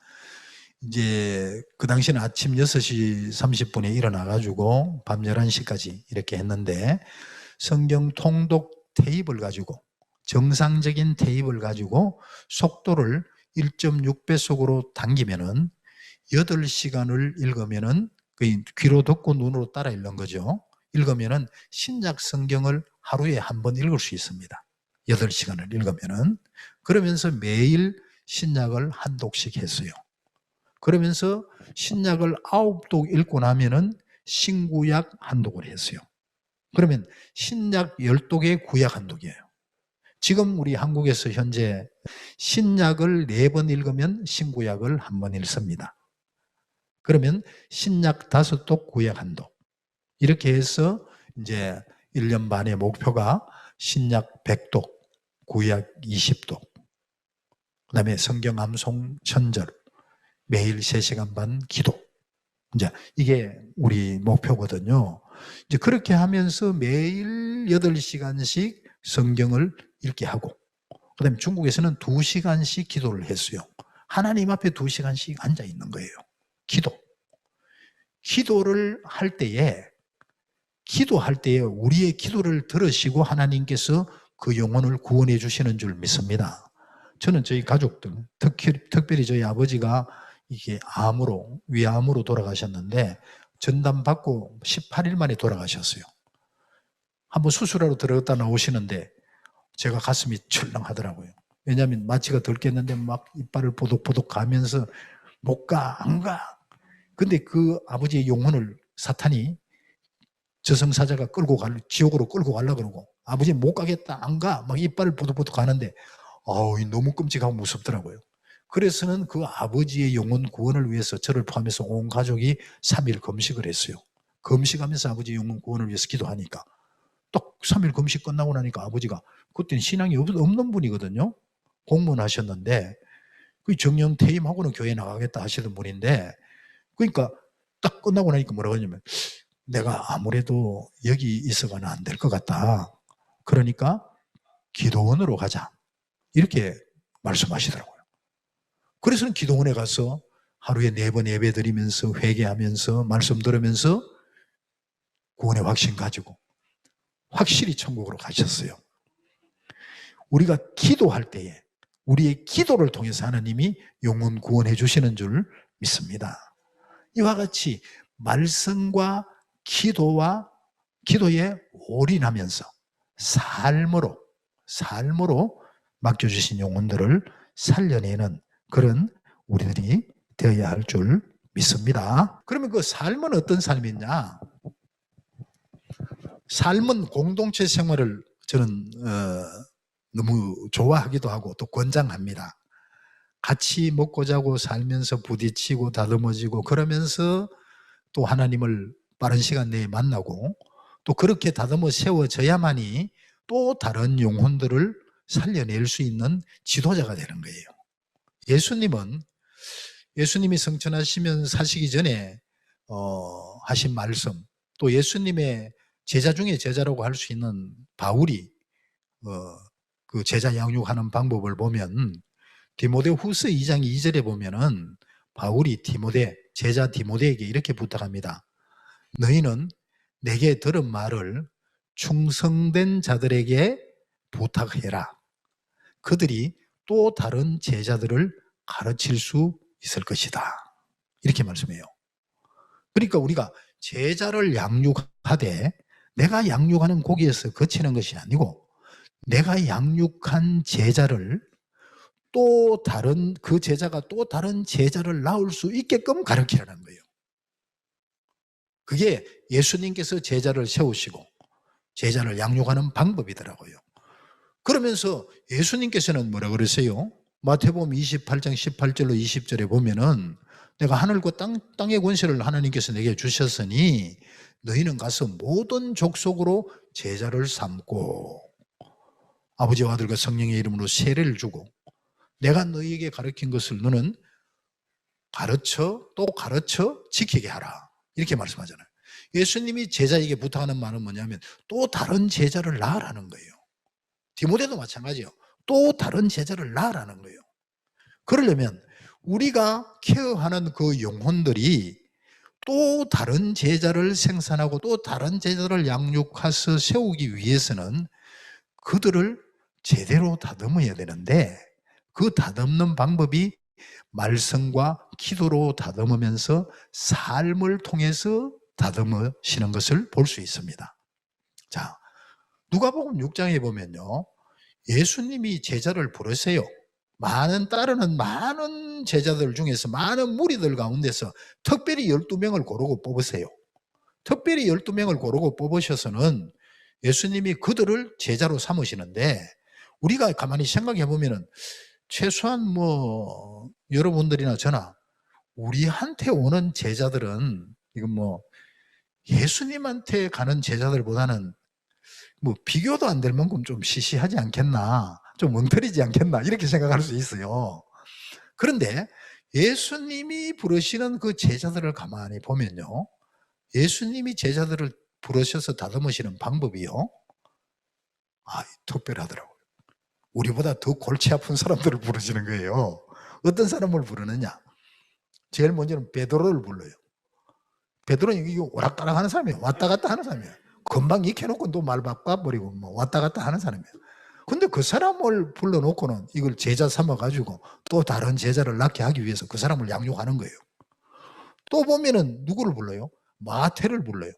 이제 그 당시는 아침 6시 30분에 일어나가지고 밤 11시까지 이렇게 했는데 성경 통독 테이프를 가지고 정상적인 테이프를 가지고 속도를 1.6배속으로 당기면은 8시간을 읽으면은 귀로 듣고 눈으로 따라 읽는 거죠. 읽으면은 신약 성경을 하루에 한 번 읽을 수 있습니다. 8시간을 읽으면은. 그러면서 매일 신약을 한 독씩 했어요. 그러면서 신약을 9독 읽고 나면은 신구약 한 독을 했어요. 그러면 신약 10독에 구약 한 독이에요. 지금 우리 한국에서 현재 신약을 4번 읽으면 신구약을 한 번 읽습니다. 그러면 신약 5독, 구약 1독. 이렇게 해서 이제 1년 반의 목표가 신약 100독, 구약 20독. 그 다음에 성경 암송 천절, 매일 3시간 반 기도. 이제 이게 우리 목표거든요. 이제 그렇게 하면서 매일 8시간씩 성경을 읽게 하고, 그 다음에 중국에서는 2시간씩 기도를 했어요. 하나님 앞에 2시간씩 앉아 있는 거예요. 기도. 기도를 할 때에 우리의 기도를 들으시고 하나님께서 그 영혼을 구원해 주시는 줄 믿습니다. 저는 저희 가족들, 특별히 저희 아버지가 이게 위암으로 돌아가셨는데 전담 받고 18일 만에 돌아가셨어요. 한번 수술하러 들어갔다 나오시는데 제가 가슴이 철렁하더라고요. 왜냐하면 마취가 덜 깼는데 막 이빨을 보독보독 가면서 못 가, 안 가. 근데 그 아버지의 영혼을 사탄이 저승사자가 지옥으로 끌고 가려고 그러고 아버지 못 가겠다, 안 가. 막 이빨을 보독보독 가는데 너무 끔찍하고 무섭더라고요. 그래서는 그 아버지의 영혼 구원을 위해서 저를 포함해서 온 가족이 3일 금식을 했어요. 금식하면서 아버지의 영혼 구원을 위해서 기도하니까 딱 3일 금식 끝나고 나니까 아버지가 그때는 신앙이 없는 분이거든요. 공무원 하셨는데 그 정년 퇴임하고는 교회 나가겠다 하시던 분인데 그러니까 딱 끝나고 나니까 뭐라고 하냐면 내가 아무래도 여기 있어가는 안 될 것 같다. 그러니까 기도원으로 가자. 이렇게 말씀하시더라고요. 그래서는 기도원에 가서 하루에 4번 예배 드리면서 회개하면서 말씀 들으면서 구원의 확신 가지고 확실히 천국으로 가셨어요. 우리가 기도할 때에 우리의 기도를 통해서 하나님이 영혼 구원해 주시는 줄 믿습니다. 이와 같이 말씀과 기도에 올인하면서 삶으로 맡겨주신 영혼들을 살려내는 그런 우리들이 되어야 할 줄 믿습니다. 그러면 그 삶은 어떤 삶이냐? 삶은 공동체 생활을 저는 너무 좋아하기도 하고 또 권장합니다. 같이 먹고 자고 살면서 부딪히고 다듬어지고 그러면서 또 하나님을 빠른 시간 내에 만나고 또 그렇게 다듬어 세워져야만이 또 다른 영혼들을 살려낼 수 있는 지도자가 되는 거예요. 예수님이 성천하시면 사시기 전에 하신 말씀, 또 예수님의 제자 중에 제자라고 할 수 있는 바울이 그 제자 양육하는 방법을 보면 디모데후서 2장 2절에 보면은 바울이 제자 디모데에게 이렇게 부탁합니다. 너희는 내게 들은 말을 충성된 자들에게 부탁해라. 그들이 또 다른 제자들을 가르칠 수 있을 것이다. 이렇게 말씀해요. 그러니까 우리가 제자를 양육하되 내가 양육하는 고기에서 그치는 것이 아니고 내가 양육한 제자를 그 제자가 또 다른 제자를 낳을 수 있게끔 가르치라는 거예요. 그게 예수님께서 제자를 세우시고 제자를 양육하는 방법이더라고요. 그러면서 예수님께서는 뭐라 그러세요? 마태복음 28장 18절로 20절에 보면은 내가 하늘과 땅의 권세를 하나님께서 내게 주셨으니 너희는 가서 모든 족속으로 제자를 삼고 아버지와 아들과 성령의 이름으로 세례를 주고 내가 너희에게 가르친 것을 너는 가르쳐 또 가르쳐 지키게 하라. 이렇게 말씀하잖아요. 예수님이 제자에게 부탁하는 말은 뭐냐면 또 다른 제자를 낳으라는 거예요. 디모데도 마찬가지예요. 또 다른 제자를 낳으라는 거예요. 그러려면 우리가 케어하는 그 영혼들이 또 다른 제자를 생산하고 또 다른 제자를 양육해서 세우기 위해서는 그들을 제대로 다듬어야 되는데 그 다듬는 방법이 말씀과 기도로 다듬으면서 삶을 통해서 다듬으시는 것을 볼 수 있습니다. 자, 누가복음 6장에 보면요. 예수님이 제자를 부르세요. 따르는 많은 제자들 중에서 많은 무리들 가운데서 특별히 12명을 고르고 뽑으세요. 특별히 12명을 고르고 뽑으셔서는 예수님이 그들을 제자로 삼으시는데 우리가 가만히 생각해 보면은 최소한 여러분들이나 저나 우리한테 오는 제자들은 이건 예수님한테 가는 제자들보다는 비교도 안 될 만큼 좀 시시하지 않겠나, 좀 엉터리지 않겠나 이렇게 생각할 수 있어요. 그런데 예수님이 부르시는 그 제자들을 가만히 보면요, 예수님이 제자들을 부르셔서 다듬으시는 방법이요, 특별하더라고요. 우리보다 더 골치 아픈 사람들을 부르시는 거예요. 어떤 사람을 부르느냐? 제일 먼저는 베드로를 불러요. 베드로는 이게 오락가락 하는 사람이에요. 왔다 갔다 하는 사람이에요. 금방 익혀놓고 또 말 바꿔버리고 왔다 갔다 하는 사람이에요. 근데 그 사람을 불러놓고는 이걸 제자 삼아가지고 또 다른 제자를 낳게 하기 위해서 그 사람을 양육하는 거예요. 또 보면은 누구를 불러요? 마태를 불러요.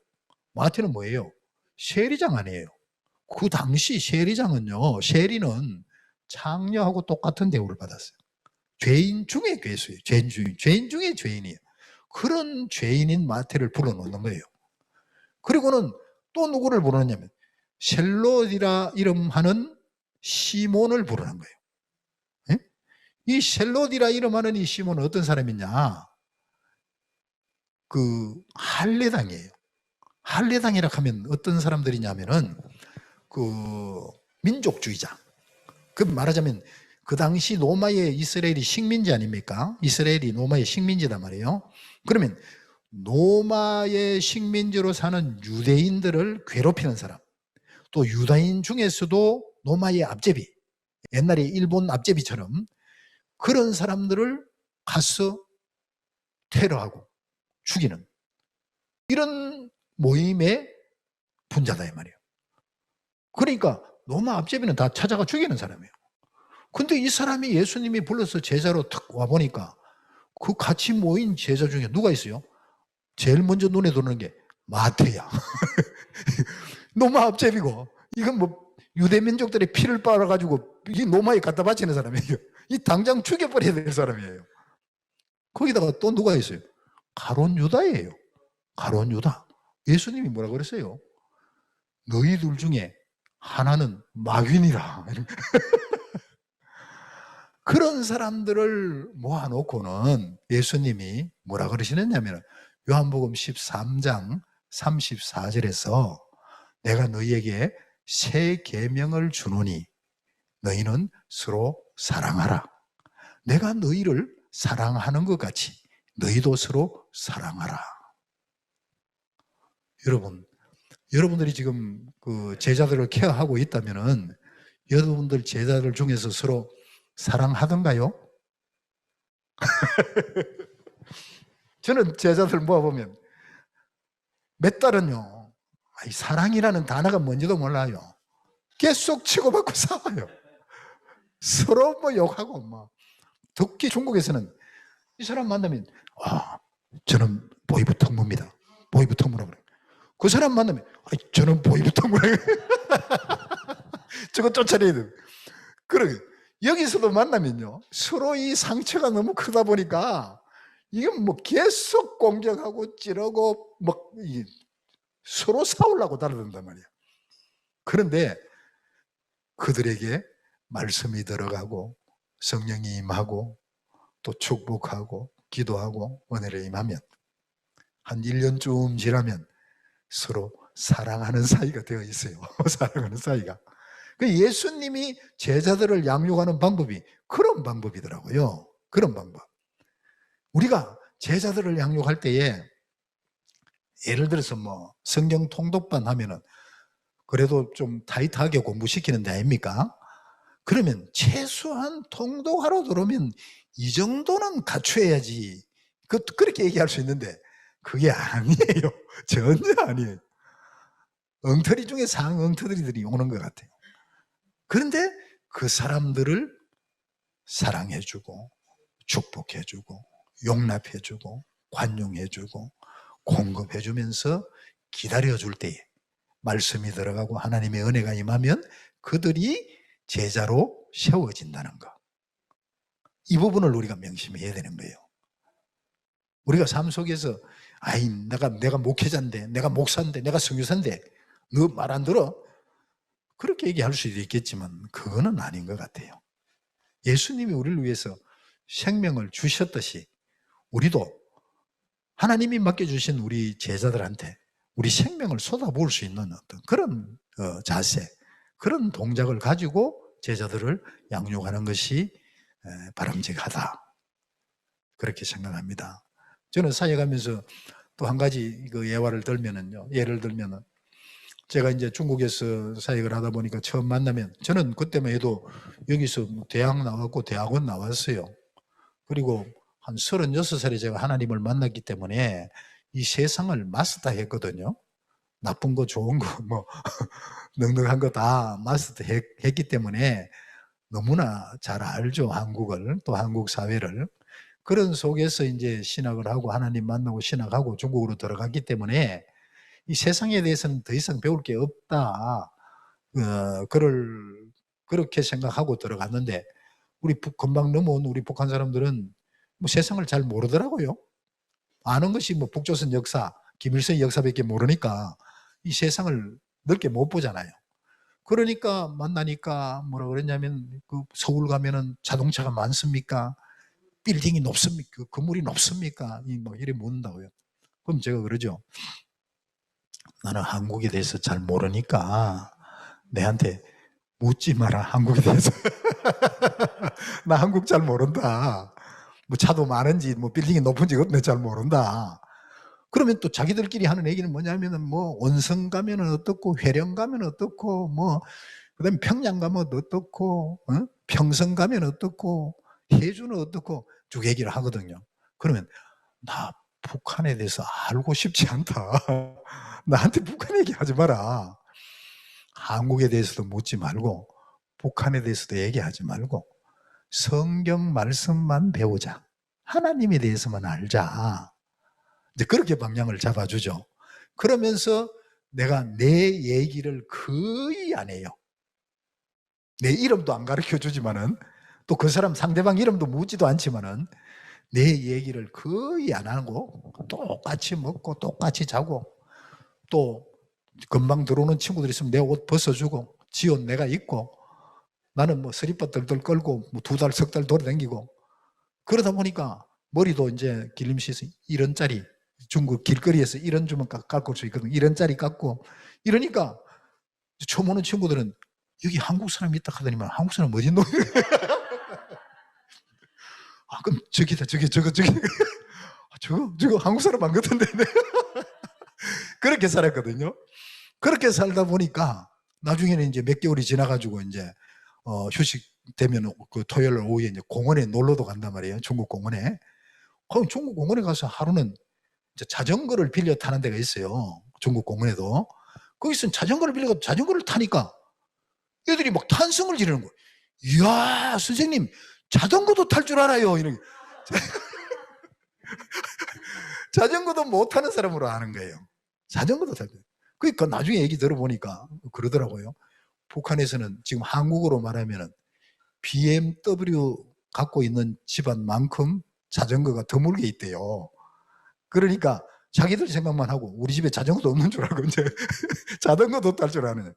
마태는 뭐예요? 세리장 아니에요. 그 당시 세리장은요, 세리는 창녀하고 똑같은 대우를 받았어요. 죄인 중에 괴수예요. 죄인 중에 죄인이에요. 그런 죄인인 마태를 불러놓는 거예요. 그리고는 또 누구를 부르느냐면 셀롯이라 이름하는 시몬을 부르는 거예요. 예? 이 셀롯이라 이름하는 이 시몬은 어떤 사람이냐? 그 할례당이에요. 할례당이라 하면 어떤 사람들이냐면은 그 민족주의자. 그 말하자면 그 당시 로마의 이스라엘이 식민지 아닙니까? 이스라엘이 로마의 식민지단 말이에요. 그러면 로마의 식민지로 사는 유대인들을 괴롭히는 사람, 또 유다인 중에서도 로마의 앞제비, 옛날에 일본 앞제비처럼 그런 사람들을 가서 테러하고 죽이는 이런 모임의 분자다 이 말이에요. 그러니까 로마 앞제비는 다 찾아가 죽이는 사람이에요. 근데 이 사람이 예수님이 불러서 제자로 탁 와보니까 그 같이 모인 제자 중에 누가 있어요? 제일 먼저 눈에 들어오는 게 마태야. 로마 앞제비고 이건 유대 민족들의 피를 빨아가지고 이 로마에 갖다 바치는 사람이에요. 이 당장 죽여버려야 될 사람이에요. 거기다가 또 누가 있어요? 가룟 유다예요. 가룟 유다. 예수님이 뭐라 그랬어요? 너희들 중에 하나는 마귀니라. 그런 사람들을 모아놓고는 예수님이 뭐라 그러시느냐면 요한복음 13장 34절에서 내가 너희에게 새 계명을 주노니 너희는 서로 사랑하라. 내가 너희를 사랑하는 것 같이 너희도 서로 사랑하라. 여러분들이 지금 그 제자들을 케어하고 있다면은 여러분들 제자들 중에서 서로 사랑하던가요? 저는 제자들 모아보면 몇 달은요, 사랑이라는 단어가 뭔지도 몰라요. 계속 치고받고 싸워요. 서로 욕하고 특히 중국에서는 이 사람 만나면 저는 보이부 특무입니다. 보이부 특무라고 그래요. 그 사람 만나면 저는 보이부 특무라고 그래요. 저거 쫓아내야 돼요. 그러게 여기서도 만나면요, 서로 이 상처가 너무 크다 보니까 이건 계속 공격하고 찌르고 서로 싸우려고 달아든단 말이야. 그런데 그들에게 말씀이 들어가고 성령이 임하고 또 축복하고 기도하고 은혜를 임하면 한 1년쯤 지나면 서로 사랑하는 사이가 되어 있어요. 사랑하는 사이가. 예수님이 제자들을 양육하는 방법이 그런 방법이더라고요. 그런 방법. 우리가 제자들을 양육할 때에 예를 들어서 뭐 성경 통독반 하면은 그래도 좀 타이트하게 공부시키는 데 아닙니까? 그러면 최소한 통독하러 들어오면 이 정도는 갖춰야지. 그렇게 얘기할 수 있는데 그게 아니에요. 전혀 아니에요. 엉터리 중에 상엉터리들이 오는 것 같아요. 그런데 그 사람들을 사랑해주고 축복해주고 용납해주고 관용해주고 공급해주면서 기다려줄 때에 말씀이 들어가고 하나님의 은혜가 임하면 그들이 제자로 세워진다는 것. 이 부분을 우리가 명심해야 되는 거예요. 우리가 삶 속에서 아이 내가 목회자인데 내가 목사인데 내가 선교사인데 너 말 안 들어? 그렇게 얘기할 수도 있겠지만 그거는 아닌 것 같아요. 예수님이 우리를 위해서 생명을 주셨듯이 우리도 하나님이 맡겨주신 우리 제자들한테 우리 생명을 쏟아부을 수 있는 어떤 그런 자세, 그런 동작을 가지고 제자들을 양육하는 것이 바람직하다. 그렇게 생각합니다. 저는 사역하면서 또 한 가지 그 예화를 들면은요, 예를 들면은 제가 이제 중국에서 사역을 하다 보니까 처음 만나면 저는 그때만 해도 여기서 대학 나왔고 대학원 나왔어요. 그리고 한 36살에 제가 하나님을 만났기 때문에 이 세상을 마스터했거든요. 나쁜 거 좋은 거 뭐 넉넉한 거 다 마스터했기 때문에 너무나 잘 알죠. 한국을, 또 한국 사회를. 그런 속에서 이제 신학을 하고 하나님 만나고 신학하고 중국으로 들어갔기 때문에 이 세상에 대해서는 더 이상 배울 게 없다. 그렇게 생각하고 들어갔는데 우리 금방 넘어온 우리 북한 사람들은 뭐 세상을 잘 모르더라고요. 아는 것이 뭐 북조선 역사, 김일성의 역사밖에 모르니까 이 세상을 넓게 못 보잖아요. 그러니까 만나니까 뭐라 그랬냐면 그 서울 가면은 자동차가 많습니까? 빌딩이 높습니까? 건물이 높습니까? 뭐 이래 묻는다고요. 그럼 제가 그러죠. 나는 한국에 대해서 잘 모르니까 내한테 묻지 마라, 한국에 대해서. 나 한국 잘 모른다. 뭐 차도 많은지 뭐 빌딩이 높은지 그것도 잘 모른다. 그러면 또 자기들끼리 하는 얘기는 뭐냐면은 뭐 원성 가면은 어떻고 회령 가면 어떻고 뭐 그다음에 평양 가면 어떻고 평성 가면 어떻고 해주는 어떻고 쭉 얘기를 하거든요. 그러면 나 북한에 대해서 알고 싶지 않다. 나한테 북한 얘기하지 마라. 한국에 대해서도 묻지 말고 북한에 대해서도 얘기하지 말고 성경 말씀만 배우자. 하나님에 대해서만 알자. 이제 그렇게 방향을 잡아주죠. 그러면서 내가 내 얘기를 거의 안 해요. 내 이름도 안 가르쳐 주지만은 또 그 사람 상대방 이름도 묻지도 않지만은 내 얘기를 거의 안 하고 똑같이 먹고 똑같이 자고 또 금방 들어오는 친구들 있으면 내 옷 벗어주고 지 옷 내가 입고 나는 뭐 스리퍼 덜덜 끌고 뭐 2달, 석 달 돌아다니고 그러다 보니까 머리도 이제 길림시에서 1원짜리 중국 길거리에서 1원 주면 깎을 수 있거든. 1원짜리 깎고 이러니까 처음 오는 친구들은 여기 한국 사람이 있다 하더니만 한국 사람 어디 놈? 아 그럼 저기다 저기 저거 한국 사람 안 같은데 그렇게 살았거든요. 그렇게 살다 보니까 나중에는 이제 몇 개월이 지나가지고 이제 휴식 되면 그 토요일 오후에 이제 공원에 놀러도 간단 말이에요. 중국 공원에. 그럼 중국 공원에 가서 하루는 이제 자전거를 빌려 타는 데가 있어요. 중국 공원에도. 거기서 자전거를 빌려 자전거를 타니까 애들이 막 탄성을 지르는 거예요. 이야, 선생님, 자전거도 탈 줄 알아요. 이런 자전거도 못 타는 사람으로 아는 거예요. 자전거도 탈 줄. 그러니까 나중에 얘기 들어보니까 그러더라고요. 북한에서는 지금 한국으로 말하면은 BMW 갖고 있는 집안만큼 자전거가 드물게 있대요. 그러니까 자기들 생각만 하고 우리 집에 자전거도 없는 줄 알고 이제 자전거도 탈 줄 아는.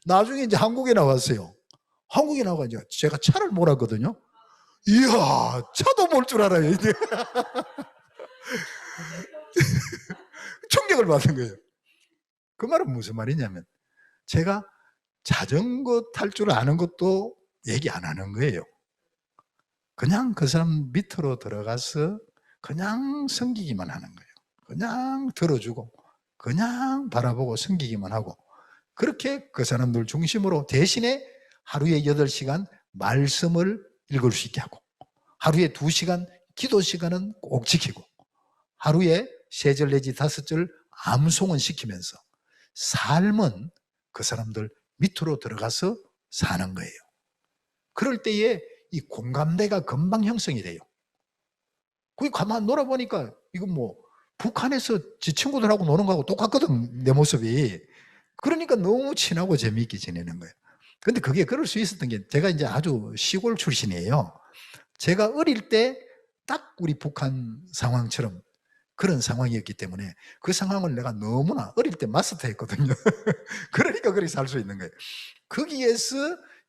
나중에 이제 한국에 나왔어요. 한국에 나와 이제 제가 차를 몰았거든요. 이야, 차도 몰 줄 알아요, 이제. 충격을 받은 거예요. 그 말은 무슨 말이냐면 제가 자전거 탈 줄 아는 것도 얘기 안 하는 거예요. 그냥 그 사람 밑으로 들어가서 그냥 섬기기만 하는 거예요. 그냥 들어주고 그냥 바라보고 섬기기만 하고, 그렇게 그 사람들 중심으로 대신에 하루에 8시간 말씀을 읽을 수 있게 하고, 하루에 2시간 기도 시간은 꼭 지키고, 하루에 3절 내지 5절 암송은 시키면서 삶은 그 사람들 밑으로 들어가서 사는 거예요. 그럴 때에 이 공감대가 금방 형성이 돼요. 거기 가만 놀아보니까 이건 뭐 북한에서 지 친구들하고 노는 거하고 똑같거든, 내 모습이. 그러니까 너무 친하고 재미있게 지내는 거예요. 근데 그게 그럴 수 있었던 게, 제가 이제 아주 시골 출신이에요. 제가 어릴 때 딱 우리 북한 상황처럼 그런 상황이었기 때문에 그 상황을 내가 너무나 어릴 때 마스터했거든요. 그러니까 그렇게 살 수 있는 거예요. 거기에서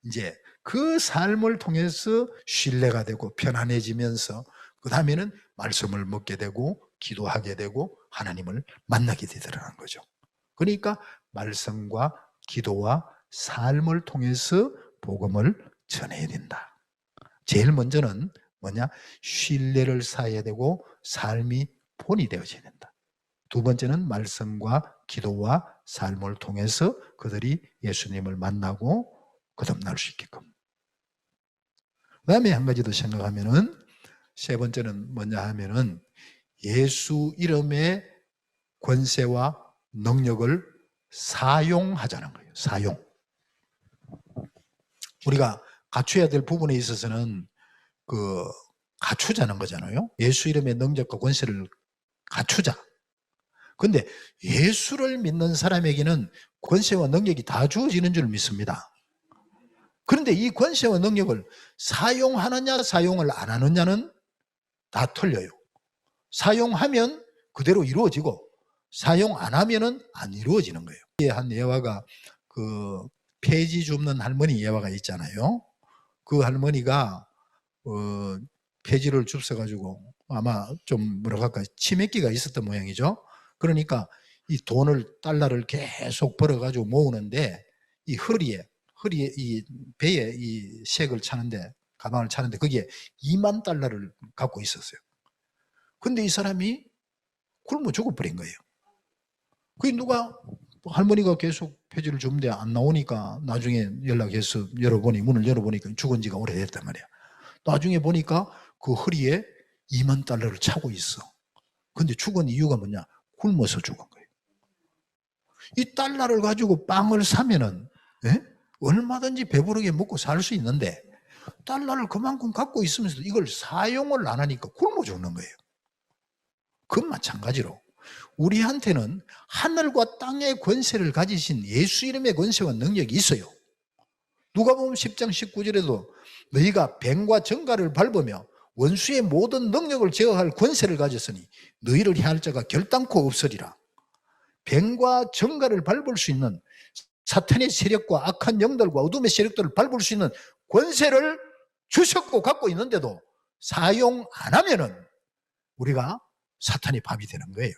이제 그 삶을 통해서 신뢰가 되고 편안해지면서 그 다음에는 말씀을 먹게 되고 기도하게 되고 하나님을 만나게 되더라는 거죠. 그러니까 말씀과 기도와 삶을 통해서 복음을 전해야 된다. 제일 먼저는 뭐냐? 신뢰를 쌓아야 되고 삶이 본이 되어져야 된다. 두 번째는 말씀과 기도와 삶을 통해서 그들이 예수님을 만나고 거듭날 수 있게끔. 그 다음에 한 가지 더 생각하면은, 세 번째는 뭐냐 하면은 예수 이름의 권세와 능력을 사용하자는 거예요. 사용. 우리가 갖춰야 될 부분에 있어서는 갖추자는 거잖아요. 예수 이름의 능력과 권세를 갖추자. 근데 예수를 믿는 사람에게는 권세와 능력이 다 주어지는 줄 믿습니다. 그런데 이 권세와 능력을 사용하느냐 사용을 안 하느냐는 다 틀려요. 사용하면 그대로 이루어지고 사용 안 하면은 안 이루어지는 거예요. 한 예화가 폐지 줍는 할머니 예화가 있잖아요. 그 할머니가 폐지를 줍어가지고 아마 좀 뭐라고 할까 치매기가 있었던 모양이죠. 그러니까 이 달러를 계속 벌어가지고 모으는데 이 허리에 이 배에 이 색을 차는데, 가방을 차는데 거기에 2만 달러를 갖고 있었어요. 근데 이 사람이 굶어 죽어버린 거예요. 그게 할머니가 계속 폐지를 주는데 안 나오니까 나중에 연락해서 문을 열어보니까 죽은 지가 오래됐단 말이야. 나중에 보니까 그 허리에 2만 달러를 차고 있어. 근데 죽은 이유가 뭐냐? 굶어서 죽은 거예요. 이 달러를 가지고 빵을 사면은 얼마든지 배부르게 먹고 살 수 있는데 달러를 그만큼 갖고 있으면서도 이걸 사용을 안 하니까 굶어 죽는 거예요. 그 마찬가지로 우리한테는 하늘과 땅의 권세를 가지신 예수 이름의 권세와 능력이 있어요. 누가복음 10장 19절에도 너희가 뱀과 정갈을 밟으며 원수의 모든 능력을 제어할 권세를 가졌으니 너희를 해할 자가 결단코 없으리라. 뱀과 정갈을 밟을 수 있는 사탄의 세력과 악한 영들과 어둠의 세력들을 밟을 수 있는 권세를 주셨고 갖고 있는데도 사용 안 하면은 우리가 사탄의 밥이 되는 거예요.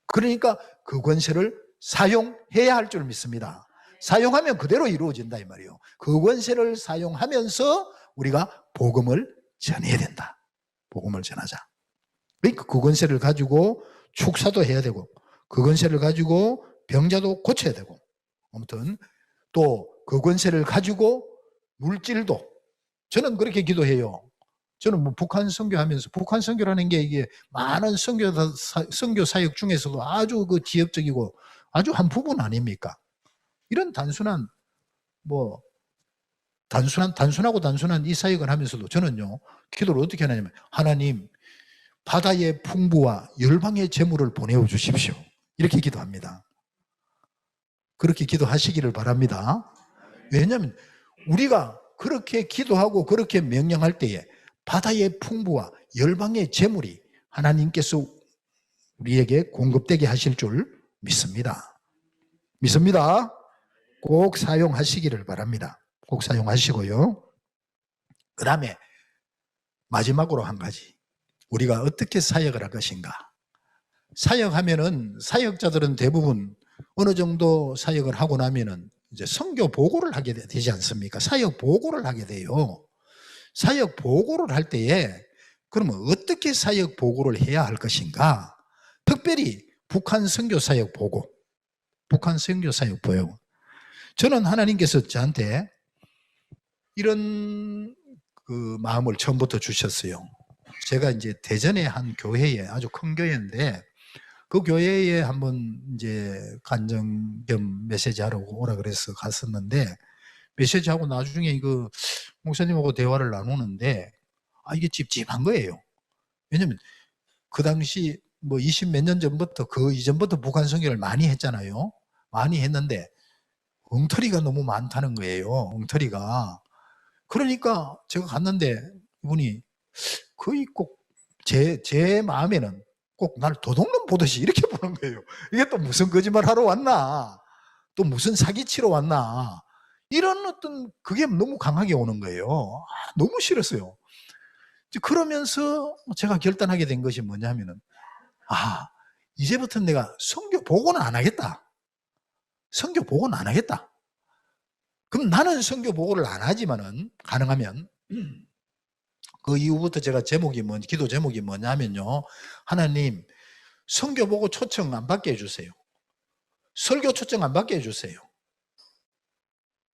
그러니까 그 권세를 사용해야 할 줄 믿습니다. 사용하면 그대로 이루어진다 이 말이에요. 그 권세를 사용하면서 우리가 복음을 전해야 된다. 복음을 전하자. 그러니까 그 권세를 가지고 축사도 해야 되고 그 권세를 가지고 병자도 고쳐야 되고, 아무튼 또 그 권세를 가지고 물질도, 저는 그렇게 기도해요. 저는 뭐 북한 선교하면서, 북한 선교라는 게 이게 많은 선교 사역 중에서도 아주 기업적이고 아주 한 부분 아닙니까? 이런 단순하고 단순한 이 사역을 하면서도 저는요, 기도를 어떻게 하냐면, 하나님, 바다의 풍부와 열방의 재물을 보내어 주십시오. 이렇게 기도합니다. 그렇게 기도하시기를 바랍니다. 왜냐하면 우리가 그렇게 기도하고 그렇게 명령할 때에 바다의 풍부와 열방의 재물이 하나님께서 우리에게 공급되게 하실 줄 믿습니다. 믿습니다. 꼭 사용하시기를 바랍니다. 꼭 사용하시고요. 그 다음에 마지막으로 한 가지, 우리가 어떻게 사역을 할 것인가. 사역하면은 사역자들은 대부분 어느 정도 사역을 하고 나면은 이제 선교 보고를 하게 되지 않습니까? 사역 보고를 하게 돼요. 사역 보고를 할 때에 그러면 어떻게 사역 보고를 해야 할 것인가? 특별히 북한 선교 사역 보고, 북한 선교 사역 보고. 저는 하나님께서 저한테 이런 그 마음을 처음부터 주셨어요. 제가 이제 대전의 한 교회에, 아주 큰 교회인데 그 교회에 한번 이제 간증 겸 메시지 하러 오라 그래서 갔었는데, 메시지하고 나중에 그 목사님하고 대화를 나누는데 이게 찝찝한 거예요. 왜냐면 그 당시 뭐 20 몇 년 전부터, 그 이전부터 북한 선교를 많이 했잖아요. 많이 했는데 엉터리가 너무 많다는 거예요. 엉터리가. 그러니까 제가 갔는데 이분이 거의 꼭 제 마음에는 꼭 날 도둑놈 보듯이 이렇게 보는 거예요. 이게 또 무슨 거짓말 하러 왔나? 또 무슨 사기치러 왔나? 이런 어떤 그게 너무 강하게 오는 거예요. 너무 싫었어요. 그러면서 제가 결단하게 된 것이 뭐냐면은, 이제부터는 내가 선교 보고는 안 하겠다. 선교 보고는 안 하겠다. 그럼 나는 선교 보고를 안 하지만은 가능하면 그 이후부터 제가 기도 제목이 뭐냐면요. 하나님, 선교 보고 초청 안 받게 해주세요. 설교 초청 안 받게 해주세요.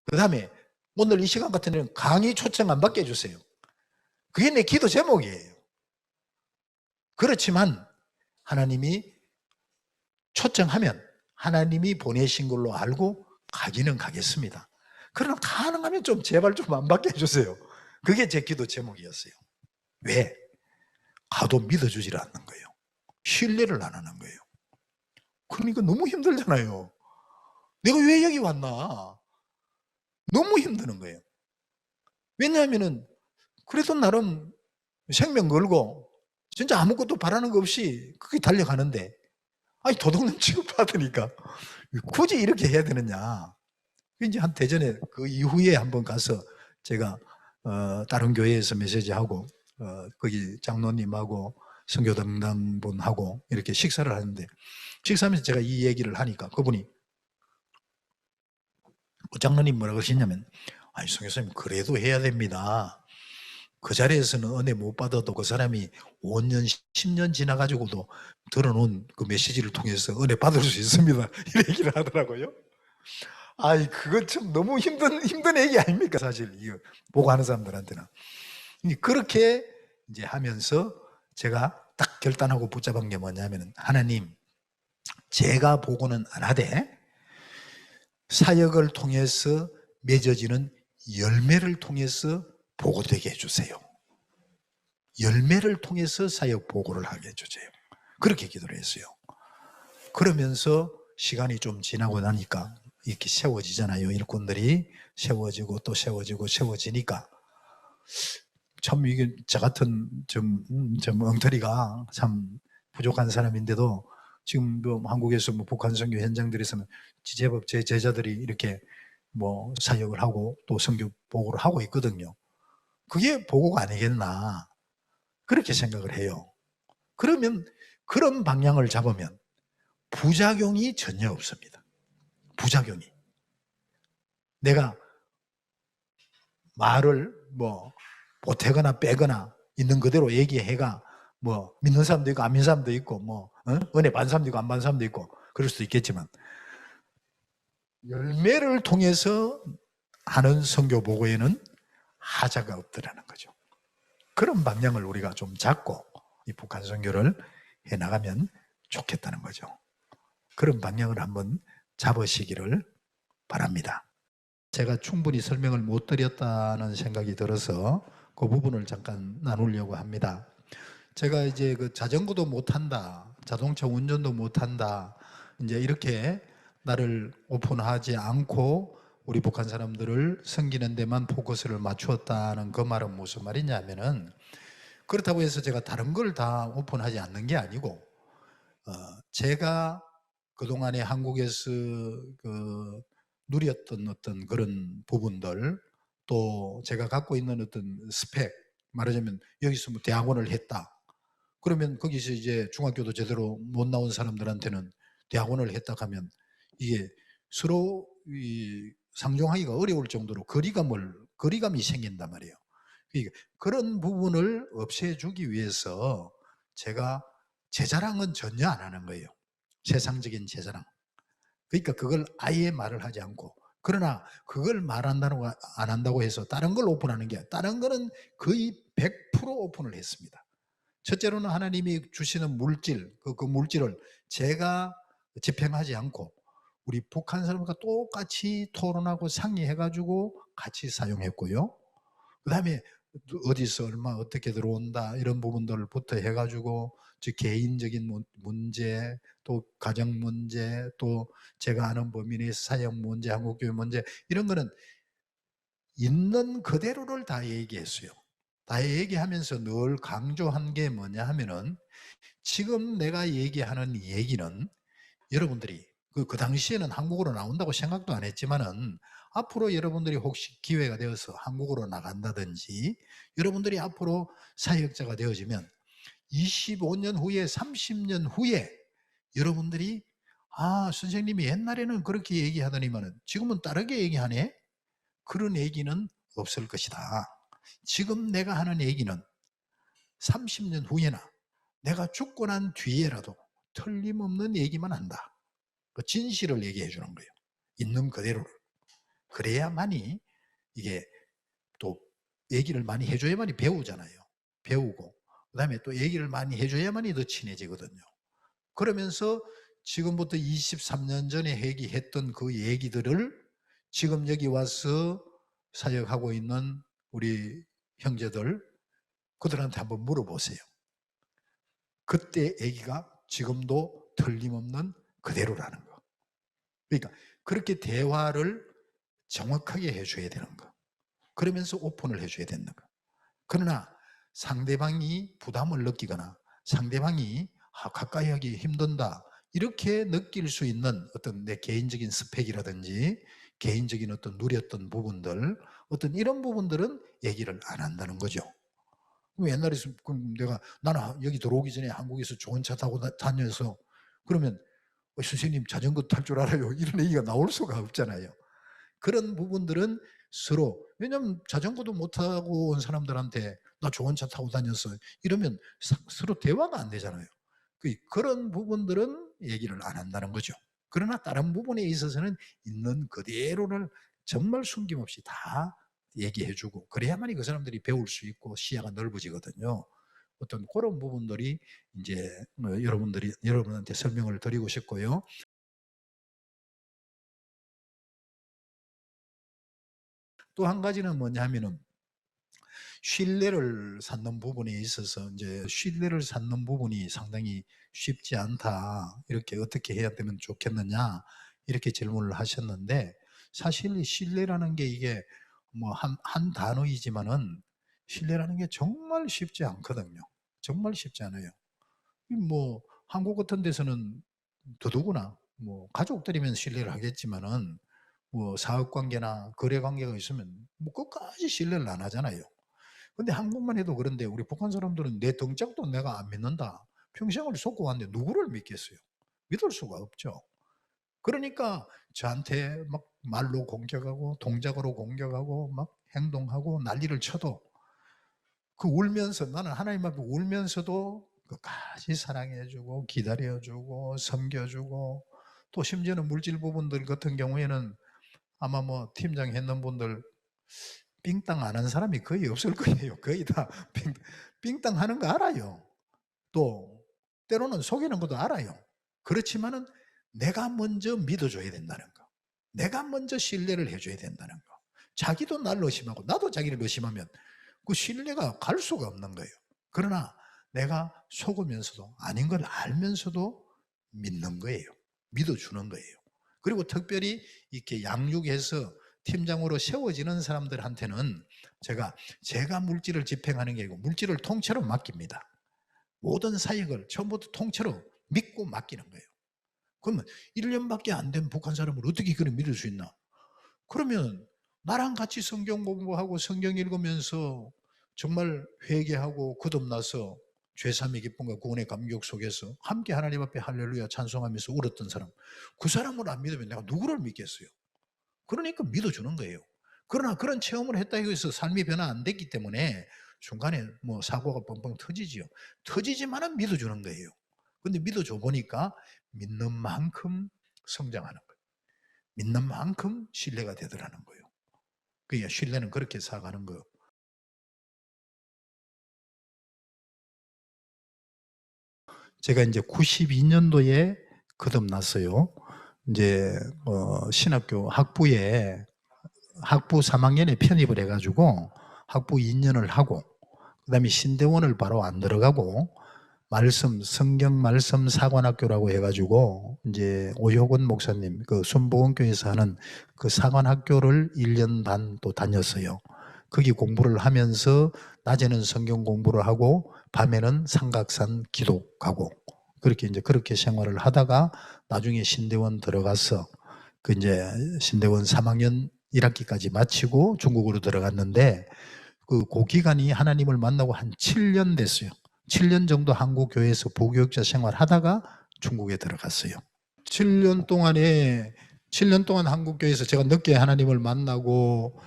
그 다음에 오늘 이 시간 같은 데는 강의 초청 안 받게 해주세요. 그게 내 기도 제목이에요. 그렇지만 하나님이 초청하면 하나님이 보내신 걸로 알고 가기는 가겠습니다. 그러나 가능하면 좀 제발 좀 안 받게 해주세요. 그게 제 기도 제목이었어요. 왜? 가도 믿어주질 않는 거예요. 신뢰를 안 하는 거예요. 그러니까 너무 힘들잖아요. 내가 왜 여기 왔나? 너무 힘드는 거예요. 왜냐하면은 그래도 나름 생명 걸고 진짜 아무것도 바라는 거 없이 그게 달려가는데 도둑놈 취급받으니까 굳이 이렇게 해야 되느냐. 이제 한 대전에 그 이후에 한번 가서 제가 다른 교회에서 메시지하고 거기 장로님하고 선교담당분하고 이렇게 식사를 하는데, 식사하면서 제가 이 얘기를 하니까 그분이 장로님 뭐라 그러시냐면, 선교사님 그래도 해야 됩니다. 그 자리에서는 은혜 못 받아도 그 사람이 5년 10년 지나가지고도 들어놓은 그 메시지를 통해서 은혜 받을 수 있습니다. 이런 얘기를 하더라고요. 그건 참 너무 힘든 얘기 아닙니까? 사실 이거 보고 하는 사람들한테는. 그렇게 이제 하면서 제가 딱 결단하고 붙잡은 게 뭐냐면, 하나님, 제가 보고는 안 하되 사역을 통해서 맺어지는 열매를 통해서 보고되게 해주세요. 열매를 통해서 사역 보고를 하게 해주세요. 그렇게 기도를 했어요. 그러면서 시간이 좀 지나고 나니까 이렇게 세워지잖아요. 일꾼들이 세워지고 또 세워지고 세워지니까 참 이게 저 같은 좀 엉터리가 참 부족한 사람인데도 지금 뭐 한국에서 뭐 북한 선교 현장들에서는 제법 제 제자들이 이렇게 뭐 사역을 하고 또 선교 보고를 하고 있거든요. 그게 보고가 아니겠나 그렇게 생각을 해요. 그러면 그런 방향을 잡으면 부작용이 전혀 없습니다. 부작용이. 내가 말을 뭐 보태거나 빼거나 있는 그대로 얘기해가 뭐 믿는 사람도 있고 안 믿는 사람도 있고 뭐 은혜 받는 사람도 있고 안 받는 사람도 있고 그럴 수도 있겠지만, 열매를 통해서 하는 선교 보고에는 하자가 없더라는 거죠. 그런 방향을 우리가 좀 잡고 이 북한 선교를 해나가면 좋겠다는 거죠. 그런 방향을 한번 잡으시기를 바랍니다. 제가 충분히 설명을 못 드렸다는 생각이 들어서 그 부분을 잠깐 나누려고 합니다. 제가 이제 그 자전거도 못한다, 자동차 운전도 못한다, 이제 이렇게 나를 오픈하지 않고 우리 북한 사람들을 섬기는 데만 포커스를 맞추었다는 그 말은 무슨 말이냐면은, 그렇다고 해서 제가 다른 걸 다 오픈하지 않는 게 아니고 제가 그동안에 한국에서 누렸던 어떤 그런 부분들, 또 제가 갖고 있는 어떤 스펙, 말하자면 여기서 뭐 대학원을 했다. 그러면 거기서 이제 중학교도 제대로 못 나온 사람들한테는 대학원을 했다 하면 이게 서로 상종하기가 어려울 정도로 거리감이 생긴단 말이에요. 그러니까 그런 부분을 없애주기 위해서 제가 제 자랑은 전혀 안 하는 거예요. 세상적인 제 자랑. 그러니까 그걸 아예 말을 하지 않고, 그러나 그걸 말한다고 안 한다고 해서 다른 걸 오픈하는 게, 다른 거는 거의 100% 오픈을 했습니다. 첫째로는 하나님이 주시는 물질, 그 물질을 제가 집행하지 않고 우리 북한 사람과 똑같이 토론하고 상의해가지고 같이 사용했고요. 그 다음에 어디서 얼마 어떻게 들어온다 이런 부분들부터 해가지고 즉 개인적인 문제, 또 가정 문제, 또 제가 아는 범위 내에서 사역 문제, 한국교회 문제, 이런 거는 있는 그대로를 다 얘기했어요. 다 얘기하면서 늘 강조한 게 뭐냐 하면은, 지금 내가 얘기하는 얘기는 여러분들이 그 당시에는 한국어로 나온다고 생각도 안 했지만은, 앞으로 여러분들이 혹시 기회가 되어서 한국어로 나간다든지, 여러분들이 앞으로 사역자가 되어지면 25년 후에, 30년 후에 여러분들이 선생님이 옛날에는 그렇게 얘기하더니만은 지금은 다르게 얘기하네? 그런 얘기는 없을 것이다. 지금 내가 하는 얘기는 30년 후에나 내가 죽고 난 뒤에라도 틀림없는 얘기만 한다. 그 진실을 얘기해 주는 거예요. 있는 그대로를. 그래야만이 이게 또 얘기를 많이 해줘야만이 배우잖아요. 배우고. 그 다음에 또 얘기를 많이 해줘야만이 더 친해지거든요. 그러면서 지금부터 23년 전에 얘기했던 그 얘기들을 지금 여기 와서 사역하고 있는 우리 형제들, 그들한테 한번 물어보세요. 그때 얘기가 지금도 틀림없는 그대로라는 거. 그러니까 그렇게 대화를 정확하게 해줘야 되는 거. 그러면서 오픈을 해줘야 되는 거. 그러나 상대방이 부담을 느끼거나 상대방이 가까이 하기 힘든다, 이렇게 느낄 수 있는 어떤 내 개인적인 스펙이라든지 개인적인 어떤 누렸던 부분들, 어떤 이런 부분들은 얘기를 안 한다는 거죠. 옛날에 나는 여기 들어오기 전에 한국에서 좋은 차 타고 다녀서, 그러면 선생님 자전거 탈 줄 알아요? 이런 얘기가 나올 수가 없잖아요. 그런 부분들은 서로, 왜냐면 자전거도 못 타고 온 사람들한테 나 좋은 차 타고 다녔어 이러면 서로 대화가 안 되잖아요. 그런 부분들은 얘기를 안 한다는 거죠. 그러나 다른 부분에 있어서는 있는 그대로를 정말 숨김없이 다 얘기해주고, 그래야만이 그 사람들이 배울 수 있고 시야가 넓어지거든요. 어떤 그런 부분들이 이제 여러분한테 설명을 드리고 싶고요. 또 한 가지는 뭐냐면은, 신뢰를 쌓는 부분에 있어서 이제 신뢰를 쌓는 부분이 상당히 쉽지 않다. 이렇게 어떻게 해야 되면 좋겠느냐, 이렇게 질문을 하셨는데, 사실 신뢰라는 게 이게 뭐 한 단어이지만은 신뢰라는 게 정말 쉽지 않거든요. 정말 쉽지 않아요. 뭐 한국 같은 데서는 더더구나 뭐 가족들이면 신뢰를 하겠지만은, 뭐 사업 관계나 거래 관계가 있으면 뭐 끝까지 신뢰를 안 하잖아요. 근데 한국만 해도 그런데 우리 북한 사람들은 내 등짝도 내가 안 믿는다. 평생을 속고 왔는데 누구를 믿겠어요? 믿을 수가 없죠. 그러니까 저한테 막 말로 공격하고 동작으로 공격하고 막 행동하고 난리를 쳐도, 그 울면서, 나는 하나님 앞에 울면서도 끝까지 사랑해주고 기다려주고 섬겨주고, 또 심지어는 물질 부분들 같은 경우에는 아마 뭐 팀장 했는 분들 삥땅 안 한 사람이 거의 없을 거예요. 거의 다 삥땅 하는 거 알아요. 또 때로는 속이는 것도 알아요. 그렇지만은 내가 먼저 믿어줘야 된다는 거. 내가 먼저 신뢰를 해줘야 된다는 거. 자기도 나를 의심하고 나도 자기를 의심하면 그 신뢰가 갈 수가 없는 거예요. 그러나 내가 속으면서도 아닌 걸 알면서도 믿는 거예요. 믿어주는 거예요. 그리고 특별히 이렇게 양육해서 팀장으로 세워지는 사람들한테는 제가 물질을 집행하는 게 아니고 물질을 통째로 맡깁니다. 모든 사역을 처음부터 통째로 믿고 맡기는 거예요. 그러면 1년밖에 안 된 북한 사람을 어떻게 그래 믿을 수 있나? 그러면 나랑 같이 성경 공부하고 성경 읽으면서 정말 회개하고 거듭나서 죄사함의 기쁨과 구원의 감격 속에서 함께 하나님 앞에 할렐루야 찬송하면서 울었던 사람, 그 사람을 안 믿으면 내가 누구를 믿겠어요? 그러니까 믿어주는 거예요. 그러나 그런 체험을 했다 해서 삶이 변화 안 됐기 때문에 중간에 뭐 사고가 뻥뻥 터지지요. 터지지만은 믿어주는 거예요. 근데 믿어줘 보니까 믿는 만큼 성장하는 거예요. 믿는 만큼 신뢰가 되더라는 거예요. 그러니까 신뢰는 그렇게 살아가는 거예요. 제가 이제 92년도에 거듭났어요. 이제 신학교 학부에 학부 3학년에 편입을 해가지고 학부 2년을 하고 그다음에 신대원을 바로 안 들어가고 성경 말씀 사관학교라고 해가지고 이제 오효근 목사님 그 순복음교회에서 하는 그 사관학교를 1년 반 또 다녔어요. 거기 공부를 하면서 낮에는 성경 공부를 하고 밤에는 삼각산 기도 가고 그렇게 생활을 하다가 나중에 신대원 들어가서 그 이제 신대원 3학년 1학기까지 마치고 중국으로 들어갔는데 그 기간이 하나님을 만나고 한 7년 됐어요. 7년 정도 한국 교회에서 부교육자 생활하다가 중국에 들어갔어요. 7년 동안 한국 교회에서 제가 늦게 하나님을 만나고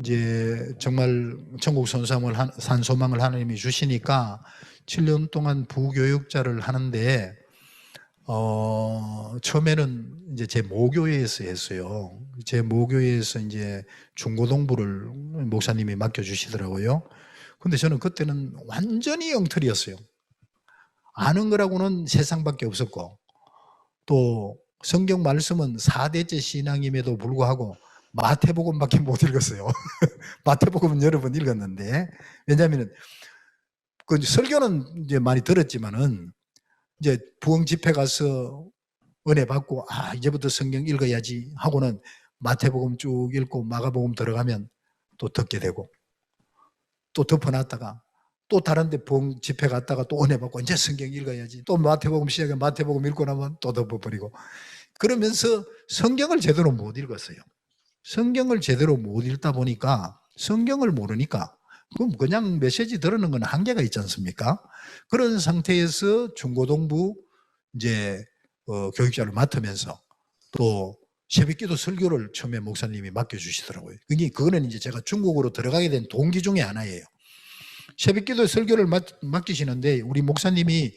이제 정말 천국 산 소망을 하나님이 주시니까 7년 동안 부교육자를 하는데 처음에는 이제 제 모교회에서 했어요. 제 모교회에서 이제 중고등부를 목사님이 맡겨주시더라고요. 근데 저는 그때는 완전히 엉터리였어요. 아는 거라고는 세상밖에 없었고, 또 성경 말씀은 4대째 신앙임에도 불구하고 마태복음밖에 못 읽었어요. 마태복음은 여러 번 읽었는데, 왜냐하면 그 설교는 이제 많이 들었지만은 이제 부흥 집회 가서 은혜 받고 이제부터 성경 읽어야지 하고는 마태복음 쭉 읽고 마가복음 들어가면 또 듣게 되고 또 덮어놨다가 또 다른 데 부흥 집회 갔다가 또 은혜 받고 이제 성경 읽어야지 또 마태복음 시작해 마태복음 읽고 나면 또 덮어버리고 그러면서 성경을 제대로 못 읽었어요. 성경을 제대로 못 읽다 보니까 성경을 모르니까 그럼 그냥 메시지 들으는 건 한계가 있지 않습니까? 그런 상태에서 중고등부 이제 교육자를 맡으면서 또 새벽기도 설교를 처음에 목사님이 맡겨주시더라고요. 그거는 이제 제가 중국으로 들어가게 된 동기 중에 하나예요. 새벽기도 설교를 맡기시는데 우리 목사님이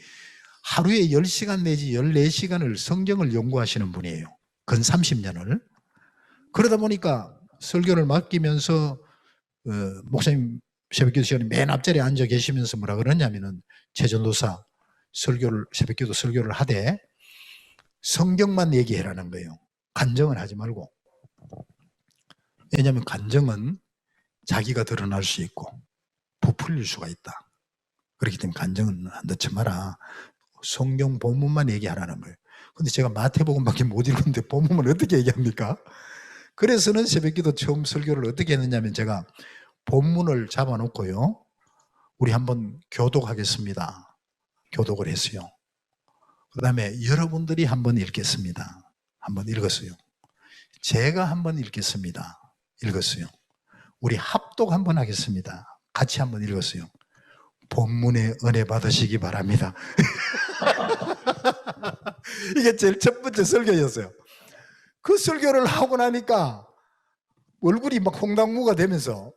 하루에 10시간 내지 14시간을 성경을 연구하시는 분이에요. 근 30년을. 그러다 보니까 설교를 맡기면서 목사님 새벽기도 시간에 맨 앞자리에 앉아 계시면서 뭐라 그러냐면은 최전도사 새벽기도 설교를 하되 성경만 얘기해라는 거예요. 간증을 하지 말고. 왜냐하면 간증은 자기가 드러날 수 있고 부풀릴 수가 있다. 그렇기 때문에 간증은 넣지 마라. 성경 본문만 얘기하라는 거예요. 근데 제가 마태복음밖에 못 읽었는데 본문을 어떻게 얘기합니까? 그래서는 새벽기도 처음 설교를 어떻게 했느냐면 제가 본문을 잡아놓고요. 우리 한번 교독하겠습니다. 교독을 했어요. 그 다음에 여러분들이 한번 읽겠습니다. 한번 읽었어요. 제가 한번 읽겠습니다. 읽었어요. 우리 합독 한번 하겠습니다. 같이 한번 읽었어요. 본문에 은혜 받으시기 바랍니다. 이게 제일 첫 번째 설교였어요. 그 설교를 하고 나니까 얼굴이 막 홍당무가 되면서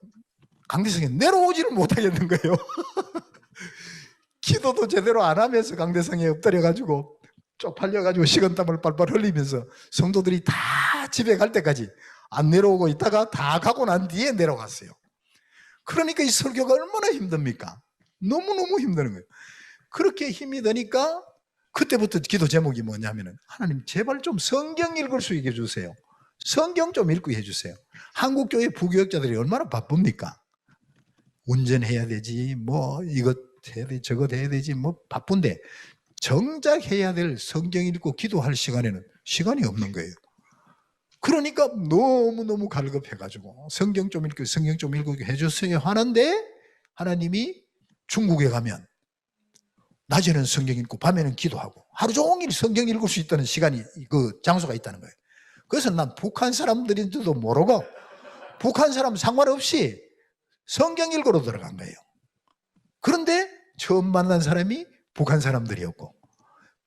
강대성이 내려오지를 못하겠는 거예요. 기도도 제대로 안 하면서 강대성에 엎드려가지고 쪽팔려가지고 식은땀을 빨빨 흘리면서 성도들이 다 집에 갈 때까지 안 내려오고 있다가 다 가고 난 뒤에 내려갔어요. 그러니까 이 설교가 얼마나 힘듭니까? 너무너무 힘드는 거예요. 그렇게 힘이 드니까 그때부터 기도 제목이 뭐냐면은 하나님 제발 좀 성경 읽을 수 있게 해주세요. 성경 좀 읽고 해주세요. 한국교회 부교육자들이 얼마나 바쁩니까? 운전해야 되지 뭐 이것 해야 되지 저것 해야 되지 뭐 바쁜데 정작 해야 될 성경 읽고 기도할 시간에는 시간이 없는 거예요. 그러니까 너무너무 갈급해가지고 성경 좀 읽고 해주세요 하는데 하나님이 중국에 가면 낮에는 성경 읽고 밤에는 기도하고 하루 종일 성경 읽을 수 있다는 시간이 그 장소가 있다는 거예요. 그래서 난 북한 사람들인지도 모르고 북한 사람 상관없이 성경 읽으러 들어간 거예요. 그런데 처음 만난 사람이 북한 사람들이었고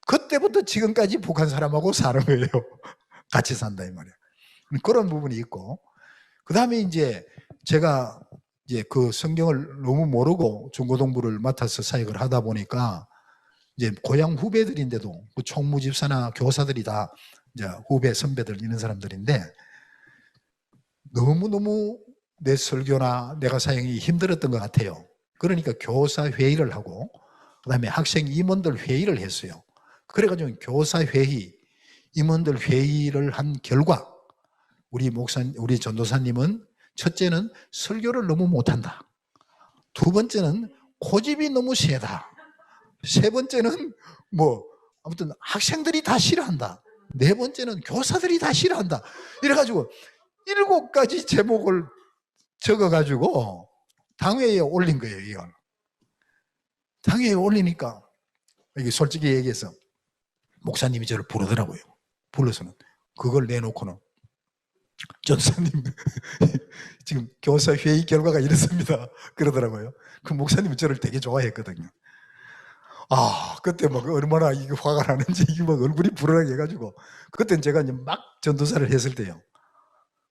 그때부터 지금까지 북한 사람하고 사는 거예요. 같이 산다 이 말이에요. 그런 부분이 있고 그 다음에 이제 제가 이제 그 성경을 너무 모르고 중고등부를 맡아서 사역을 하다 보니까 이제 고향 후배들인데도 그 총무집사나 교사들이 다 이제 후배 선배들 이런 사람들인데 너무너무 내 설교나 내가 사역이 힘들었던 것 같아요. 그러니까 교사 회의를 하고 그다음에 학생 임원들 회의를 했어요. 그래가지고 교사 회의, 임원들 회의를 한 결과 우리 전도사님은 첫째는 설교를 너무 못한다. 두 번째는 고집이 너무 세다. 세 번째는 아무튼 학생들이 다 싫어한다. 네 번째는 교사들이 다 싫어한다. 이래가지고 7가지 제목을 적어가지고 당회에 올린 거예요. 이걸. 당회에 올리니까 이게 솔직히 얘기해서 목사님이 저를 부르더라고요. 불러서는 그걸 내놓고는 전사님 지금 교사 회의 결과가 이렇습니다. 그러더라고요. 그 목사님은 저를 되게 좋아했거든요. 그때 막 얼마나 이게 화가 나는지 이게 막 얼굴이 불어나게 해가지고 그때는 제가 이제 막 전도사를 했을 때요.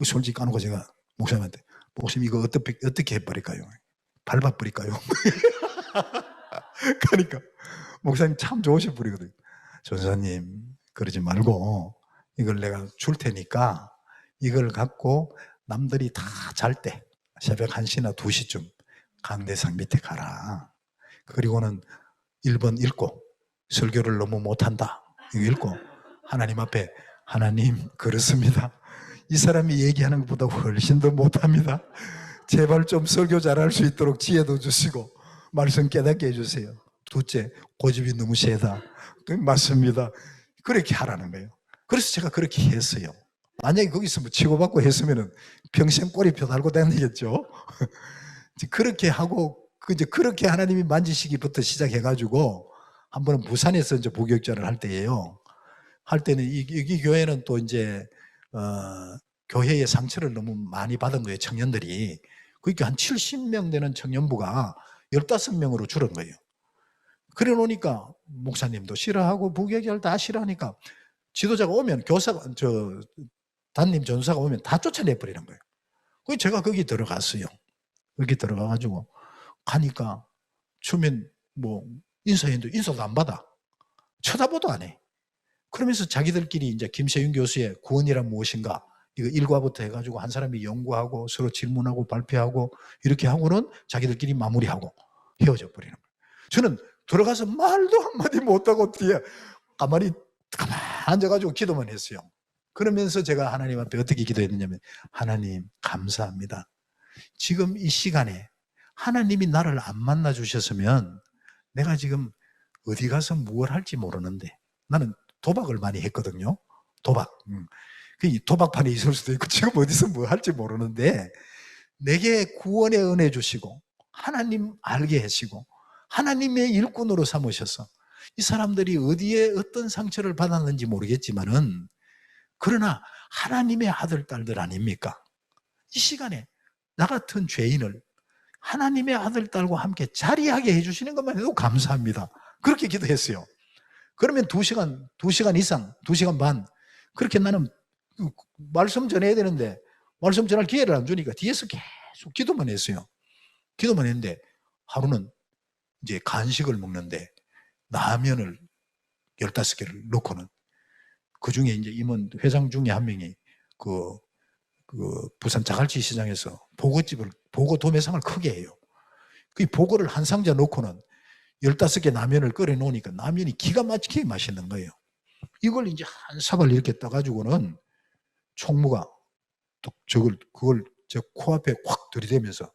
솔직히 까놓고 제가 목사님한테 목사님 이거 어떻게 해버릴까요? 밟아버릴까요? 그러니까 목사님 참 좋으신 분이거든요. 전사님 그러지 말고 이걸 내가 줄 테니까 이걸 갖고 남들이 다 잘 때 새벽 1시나 2시쯤 강대상 밑에 가라. 그리고는 1번 읽고 설교를 너무 못한다. 이거 읽고 하나님 앞에 하나님 그렇습니다. 이 사람이 얘기하는 것보다 훨씬 더 못합니다. 제발 좀 설교 잘할 수 있도록 지혜도 주시고 말씀 깨닫게 해주세요. 둘째, 고집이 너무 세다. 맞습니다. 그렇게 하라는 거예요. 그래서 제가 그렇게 했어요. 만약에 거기서 치고받고 했으면 평생 꼬리표 달고 다니겠죠. 그렇게 하고 이제 그렇게 하나님이 만지시기부터 시작해가지고 한 번은 부산에서 이제 부교육자를 할 때예요. 할 때는 이 교회는 또 이제 교회의 상처를 너무 많이 받은 거예요. 청년들이. 그러니까 한 70명 되는 청년부가 15명으로 줄은 거예요. 그래 놓으니까 목사님도 싫어하고 부교육자를 다 싫어하니까 지도자가 오면 담임 전사가 오면 다 쫓아내버리는 거예요. 그래서 제가 거기 들어갔어요. 거기 들어가가지고 가니까 처음엔 인사했는데 인사도 안 받아. 쳐다보도 안 해. 그러면서 자기들끼리 이제 김세윤 교수의 구원이란 무엇인가 이거 1과부터 해가지고 한 사람이 연구하고 서로 질문하고 발표하고 이렇게 하고는 자기들끼리 마무리하고 헤어져 버리는 거예요. 저는 들어가서 말도 한마디 못하고 뒤에 가만히 앉아가지고 기도만 했어요. 그러면서 제가 하나님 앞에 어떻게 기도했느냐면 하나님 감사합니다. 지금 이 시간에 하나님이 나를 안 만나 주셨으면 내가 지금 어디 가서 무엇을 할지 모르는데 나는 도박을 많이 했거든요. 도박. 도박판에 있을 수도 있고 지금 어디서 뭐 할지 모르는데 내게 구원의 은혜 주시고 하나님 알게 하시고 하나님의 일꾼으로 삼으셔서 이 사람들이 어디에 어떤 상처를 받았는지 모르겠지만은 그러나 하나님의 아들 딸들 아닙니까? 이 시간에 나 같은 죄인을 하나님의 아들 딸과 함께 자리하게 해주시는 것만 해도 감사합니다. 그렇게 기도했어요. 그러면 2시간 이상, 2시간 반 그렇게 나는 말씀 전해야 되는데 말씀 전할 기회를 안 주니까 뒤에서 계속 기도만 했어요. 기도만 했는데 하루는 이제 간식을 먹는데 라면을 15개를 넣고는 그 중에 이제 임원 회장 중에 한 명이 그 부산 자갈치 시장에서 보고 도매상을 크게 해요. 그 보고를 한 상자 넣고는 15개 라면을 끓여 놓으니까 라면이 기가 막히게 맛있는 거예요. 이걸 이제 한 사발 이렇게 떠가지고는 총무가 또 그걸 제 코앞에 확 들이대면서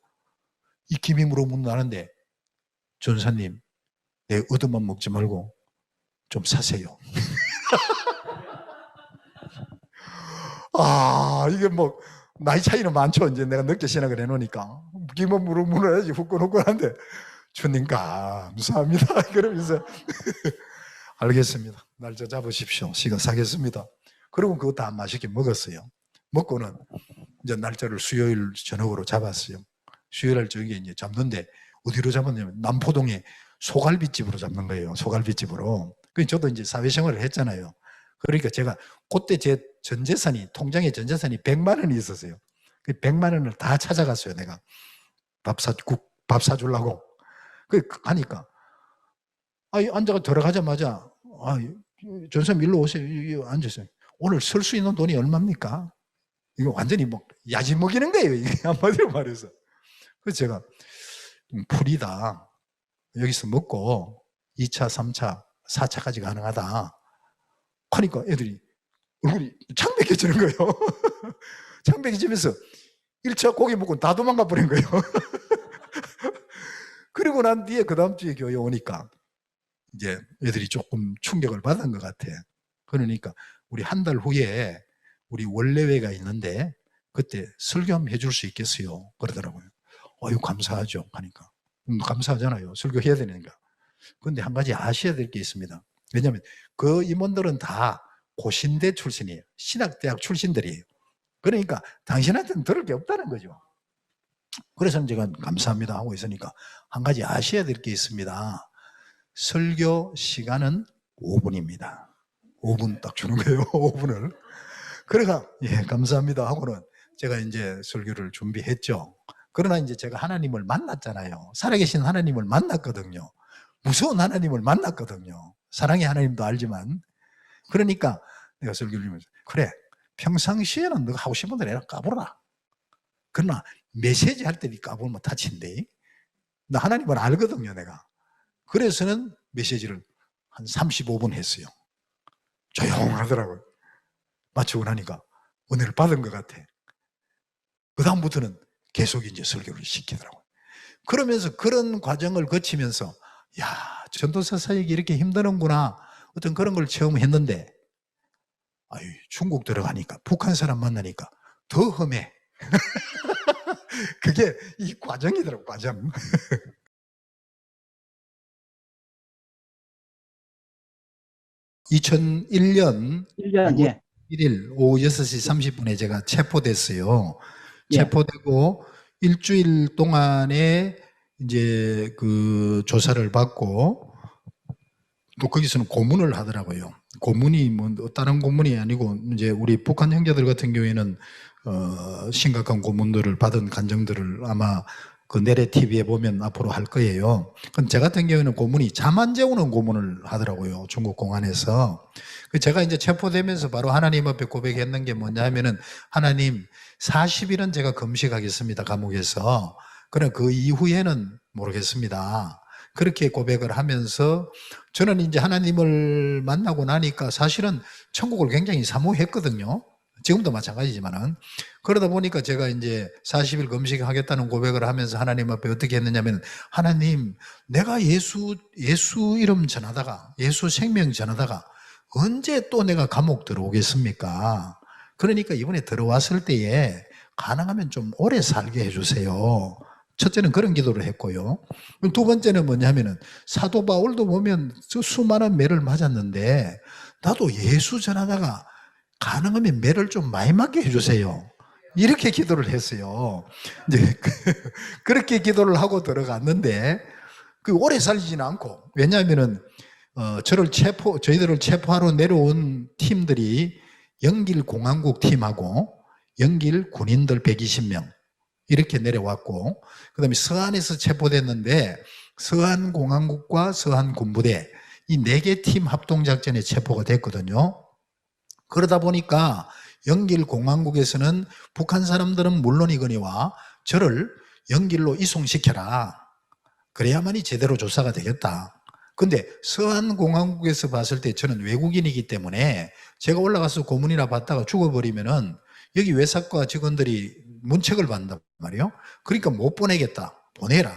이 기미으로 묻는다는데 전사님 내 얻어만 먹지 말고 좀 사세요. 이게 나이 차이는 많죠. 이제 내가 늦게 신학을 해놓으니까. 기면 물어야지 후끈후끈한데 주님 감사합니다. 그러면서 알겠습니다. 날짜 잡으십시오. 시간 사겠습니다. 그리고 그거 다 맛있게 먹었어요. 먹고는 이제 날짜를 수요일 저녁으로 잡았어요. 수요일 저녁에 이제 잡는데 어디로 잡았냐면 남포동에 소갈비집으로 잡는 거예요. 소갈비집으로. 그 저도 이제 사회생활을 했잖아요. 그러니까 제가 그때 제 전재산이 통장에 전재산이 100만 원이 있었어요. 그 100만 원을 다 찾아갔어요. 내가 밥 사주려고. 그 하니까 앉아가 들어가자마자 전사님 일로 오세요. 앉으세요. 오늘 쓸 수 있는 돈이 얼마입니까? 이거 완전히 뭐 야지 먹이는 거예요. 이게 한마디로 말해서. 그래서 제가 풀이다. 여기서 먹고 2차, 3차, 4차까지 가능하다. 하니까 애들이 얼굴이 창백해지는 거예요. 창백해지면서 1차 고기 먹고 다 도망가 버린 거예요. 그리고 난 뒤에 그 다음 주에 교회 오니까 이제 애들이 조금 충격을 받은 것 같아. 그러니까 우리 한 달 후에 우리 원래회가 있는데 그때 설교 한번 해줄 수 있겠어요? 그러더라고요. 감사하죠. 하니까. 감사하잖아요. 설교해야 되니까. 그런데 한 가지 아셔야 될 게 있습니다. 왜냐하면 그 임원들은 다 고신대 출신이에요. 신학대학 출신들이에요. 그러니까 당신한테는 들을 게 없다는 거죠. 그래서 제가 감사합니다 하고 있으니까 한 가지 아셔야 될 게 있습니다. 설교 시간은 5분입니다. 5분 딱 주는 거예요. 5분을. 그래가 감사합니다 하고는 제가 이제 설교를 준비했죠. 그러나 이제 제가 하나님을 만났잖아요. 살아계신 하나님을 만났거든요. 무서운 하나님을 만났거든요. 사랑의 하나님도 알지만. 그러니까 내가 설교를 하면서 그래 평상시에는 너가 하고 싶은 대로 해라 까불어라. 그러나 메시지 할 때 까불면 다친대. 나 하나님을 알거든요 내가. 그래서는 메시지를 한 35분 했어요. 조용하더라고요. 마치고 나니까 은혜를 받은 것 같아. 그 다음부터는 계속 이제 설교를 시키더라고요. 그러면서 그런 과정을 거치면서 전도사 사역이 이렇게 힘드는구나 어떤 그런 걸 처음 했는데 중국 들어가니까 북한 사람 만나니까 더 험해. 그게 이 과정이더라고 과정. 2001년 6월 1일 오후 6시 30분에 제가 체포됐어요. 체포되고 일주일 동안에 이제 그 조사를 받고 또 거기서는 고문을 하더라고요. 고문이 뭐 다른 고문이 아니고 이제 우리 북한 형제들 같은 경우에는 심각한 고문들을 받은 간정들을 아마 그 내래 TV에 보면 앞으로 할 거예요. 그럼 제 같은 경우에는 고문이 잠 안 재우는 고문을 하더라고요. 중국 공안에서. 제가 이제 체포되면서 바로 하나님 앞에 고백했는 게 뭐냐 하면은 하나님 40일은 제가 금식하겠습니다. 감옥에서. 그럼 그 이후에는 모르겠습니다. 그렇게 고백을 하면서 저는 이제 하나님을 만나고 나니까 사실은 천국을 굉장히 사모했거든요. 지금도 마찬가지지만은. 그러다 보니까 제가 이제 40일 금식하겠다는 고백을 하면서 하나님 앞에 어떻게 했느냐면 하나님 내가 예수 이름 전하다가 예수 생명 전하다가 언제 또 내가 감옥 들어오겠습니까? 그러니까 이번에 들어왔을 때에 가능하면 좀 오래 살게 해주세요. 첫째는 그런 기도를 했고요. 두 번째는 뭐냐면은 사도 바울도 보면 수많은 매를 맞았는데 나도 예수 전하다가 가능하면 매를 좀 많이 맞게 해주세요. 이렇게 기도를 했어요. 이제 그렇게 기도를 하고 들어갔는데 그 오래 살지는 않고 왜냐하면은 저희들을 체포하러 내려온 팀들이 영길 공항국 팀하고 영길 군인들 120명 이렇게 내려왔고 그 다음에 서안에서 체포됐는데 서안 공항국과 서안 군부대 이 4개 팀 합동작전에 체포가 됐거든요. 그러다 보니까 영길 공항국에서는 북한 사람들은 물론이거니와 저를 영길로 이송시켜라. 그래야만이 제대로 조사가 되겠다. 근데 서안공항국에서 봤을 때 저는 외국인이기 때문에 제가 올라가서 고문이나 받다가 죽어버리면은 여기 외삭과 직원들이 문책을 받는단 말이에요. 그러니까 못 보내겠다. 보내라.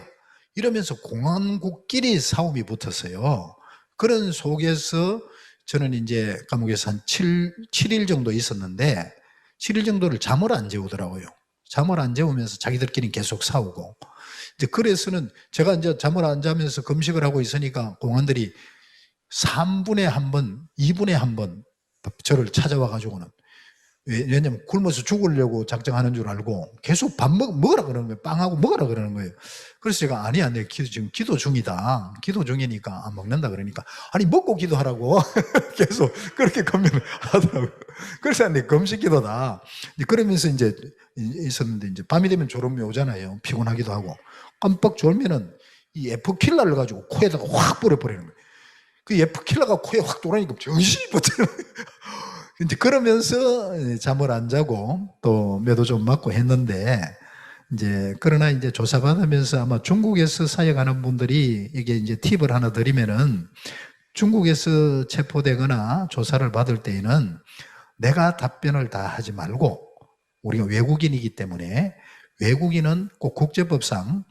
이러면서 공항국끼리 싸움이 붙었어요. 그런 속에서 저는 이제 감옥에서 한 7일 정도 있었는데 7일 정도를 잠을 안 재우더라고요. 잠을 안 재우면서 자기들끼리 계속 싸우고. 이제 그래서는 제가 이제 잠을 안 자면서 금식을 하고 있으니까 공안들이 3분에 한 번, 2분에 한 번 저를 찾아와 가지고는, 왜냐면 굶어서 죽으려고 작정하는 줄 알고 계속 밥 먹으라 그러는 거예요. 빵하고 먹으라 그러는 거예요. 그래서 제가 아니야, 내가 지금 기도 중이다. 기도 중이니까 안 먹는다 그러니까, 아니 먹고 기도하라고 계속 그렇게 권면을 하더라고요. 그래서 내 금식 기도다. 그러면서 이제 있었는데, 이제 밤이 되면 졸음이 오잖아요. 피곤하기도 하고. 깜빡 졸면은 이 F킬러를 가지고 코에다가 확 뿌려버리는 거예요. 그 F킬러가 코에 확 돌아니까 정신이 버텨요. 이제 그러면서 잠을 안 자고 또 매도 좀 맞고 했는데, 이제 그러나 이제 조사받으면서 아마 중국에서 사역하는 분들이 이게 이제 팁을 하나 드리면은, 중국에서 체포되거나 조사를 받을 때에는 내가 답변을 다 하지 말고, 우리가 외국인이기 때문에 외국인은 꼭 국제법상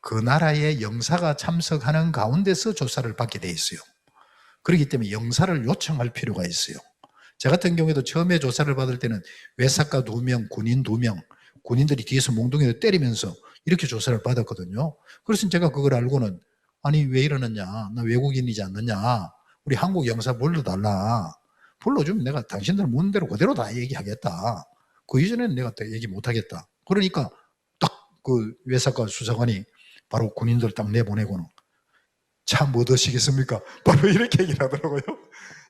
그 나라의 영사가 참석하는 가운데서 조사를 받게 돼 있어요. 그렇기 때문에 영사를 요청할 필요가 있어요. 저 같은 경우에도 처음에 조사를 받을 때는 외사과 2명, 군인 2명, 군인들이 뒤에서 몽둥이를 때리면서 이렇게 조사를 받았거든요. 그래서 제가 그걸 알고는, 아니 왜 이러느냐, 나 외국인이지 않느냐, 우리 한국 영사 불러달라, 불러주면 내가 당신들 묻는 대로 그대로 다 얘기하겠다, 그 이전에는 내가 얘기 못하겠다. 그러니까 딱 그 외사과 수사관이 바로 군인들 딱 내보내고는, 참 뭐 드시겠습니까? 바로 이렇게 얘기를 하더라고요.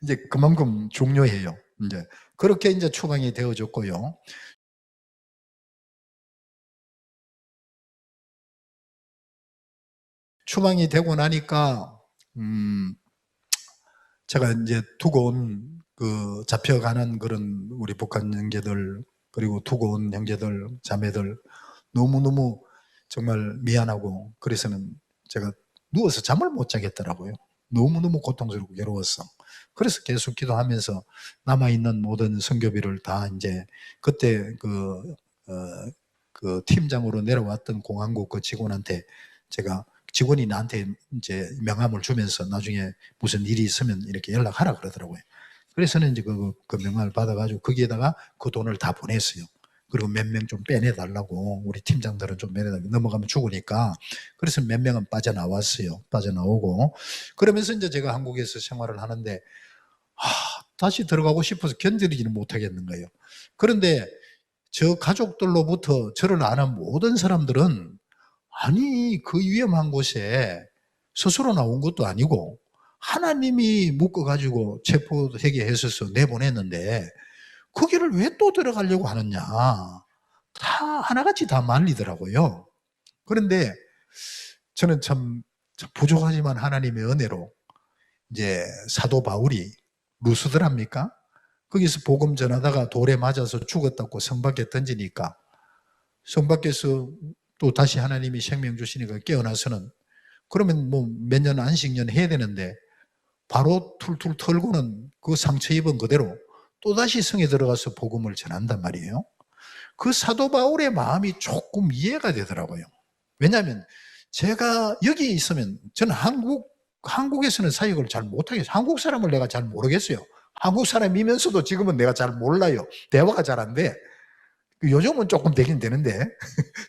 이제 그만큼 중요해요. 이제 그렇게 이제 추방이 되어졌고요. 추방이 되고 나니까 제가 이제 두고 온 그 잡혀가는 그런 우리 북한 형제들, 그리고 두고 온 형제들, 자매들 너무너무 정말 미안하고, 그래서는 제가 누워서 잠을 못 자겠더라고요. 너무너무 고통스럽고 괴로웠어. 그래서 계속 기도하면서 남아있는 모든 선교비를 다 이제 그때 그 팀장으로 내려왔던 공항국 그 직원한테, 제가 직원이 나한테 이제 명함을 주면서 나중에 무슨 일이 있으면 이렇게 연락하라 그러더라고요. 그래서는 이제 그 명함을 받아가지고 거기에다가 그 돈을 다 보냈어요. 그리고 몇 명 좀 빼내달라고, 우리 팀장들은 좀 빼내달라고, 넘어가면 죽으니까. 그래서 몇 명은 빠져나왔어요. 빠져나오고. 그러면서 이제 제가 한국에서 생활을 하는데, 다시 들어가고 싶어서 견디지는 못하겠는 거예요. 그런데 저 가족들로부터 저를 아는 모든 사람들은, 아니 그 위험한 곳에 스스로 나온 것도 아니고 하나님이 묶어가지고 체포되게 해서 내보냈는데 거기를 왜 또 들어가려고 하느냐, 다 하나같이 다 말리더라고요. 그런데 저는 참 부족하지만 하나님의 은혜로 이제 사도 바울이 루스드랍니까? 거기서 복음 전하다가 돌에 맞아서 죽었다고 성 밖에 던지니까, 성 밖에서 또 다시 하나님이 생명 주시니까 깨어나서는, 그러면 뭐 몇 년 안식년 해야 되는데 바로 툴툴 털고는 그 상처 입은 그대로 또다시 성에 들어가서 복음을 전한단 말이에요. 그 사도 바울의 마음이 조금 이해가 되더라고요. 왜냐하면 제가 여기 있으면 저는 한국에서는 사역을 잘 못하겠어요. 한국 사람을 내가 잘 모르겠어요. 한국 사람이면서도 지금은 내가 잘 몰라요. 대화가 잘 안 돼. 요즘은 조금 되긴 되는데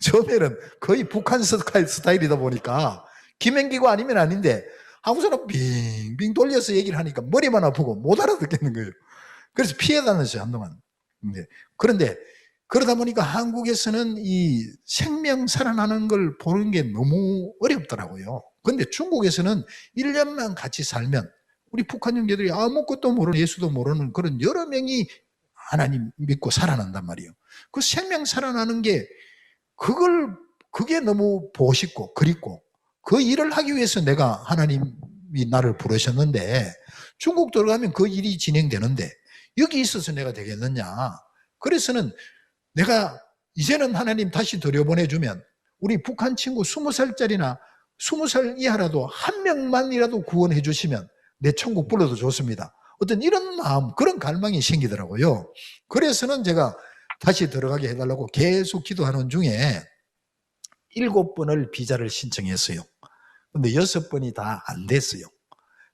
처음에는 거의 북한 스타일이다 보니까 김행기고 아니면 아닌데 한국 사람 빙빙 돌려서 얘기를 하니까 머리만 아프고 못 알아듣겠는 거예요. 그래서 피해 다녔어요, 한동안. 그런데 그러다 보니까 한국에서는 이 생명 살아나는 걸 보는 게 너무 어렵더라고요. 그런데 중국에서는 1년만 같이 살면 우리 북한 형제들이 아무것도 모르는, 예수도 모르는 그런 여러 명이 하나님 믿고 살아난단 말이에요. 그 생명 살아나는 게, 그게 너무 보고 싶고 그립고, 그 일을 하기 위해서 내가 하나님이 나를 부르셨는데, 중국 들어가면 그 일이 진행되는데 여기 있어서 내가 되겠느냐. 그래서는 내가 이제는 하나님 다시 들여보내주면 우리 북한 친구 20살짜리나 20살 이하라도 한 명만이라도 구원해 주시면 내 천국 불러도 좋습니다. 어떤 이런 마음, 그런 갈망이 생기더라고요. 그래서는 제가 다시 들어가게 해달라고 계속 기도하는 중에 7번을 비자를 신청했어요. 근데 6번이 다 안 됐어요.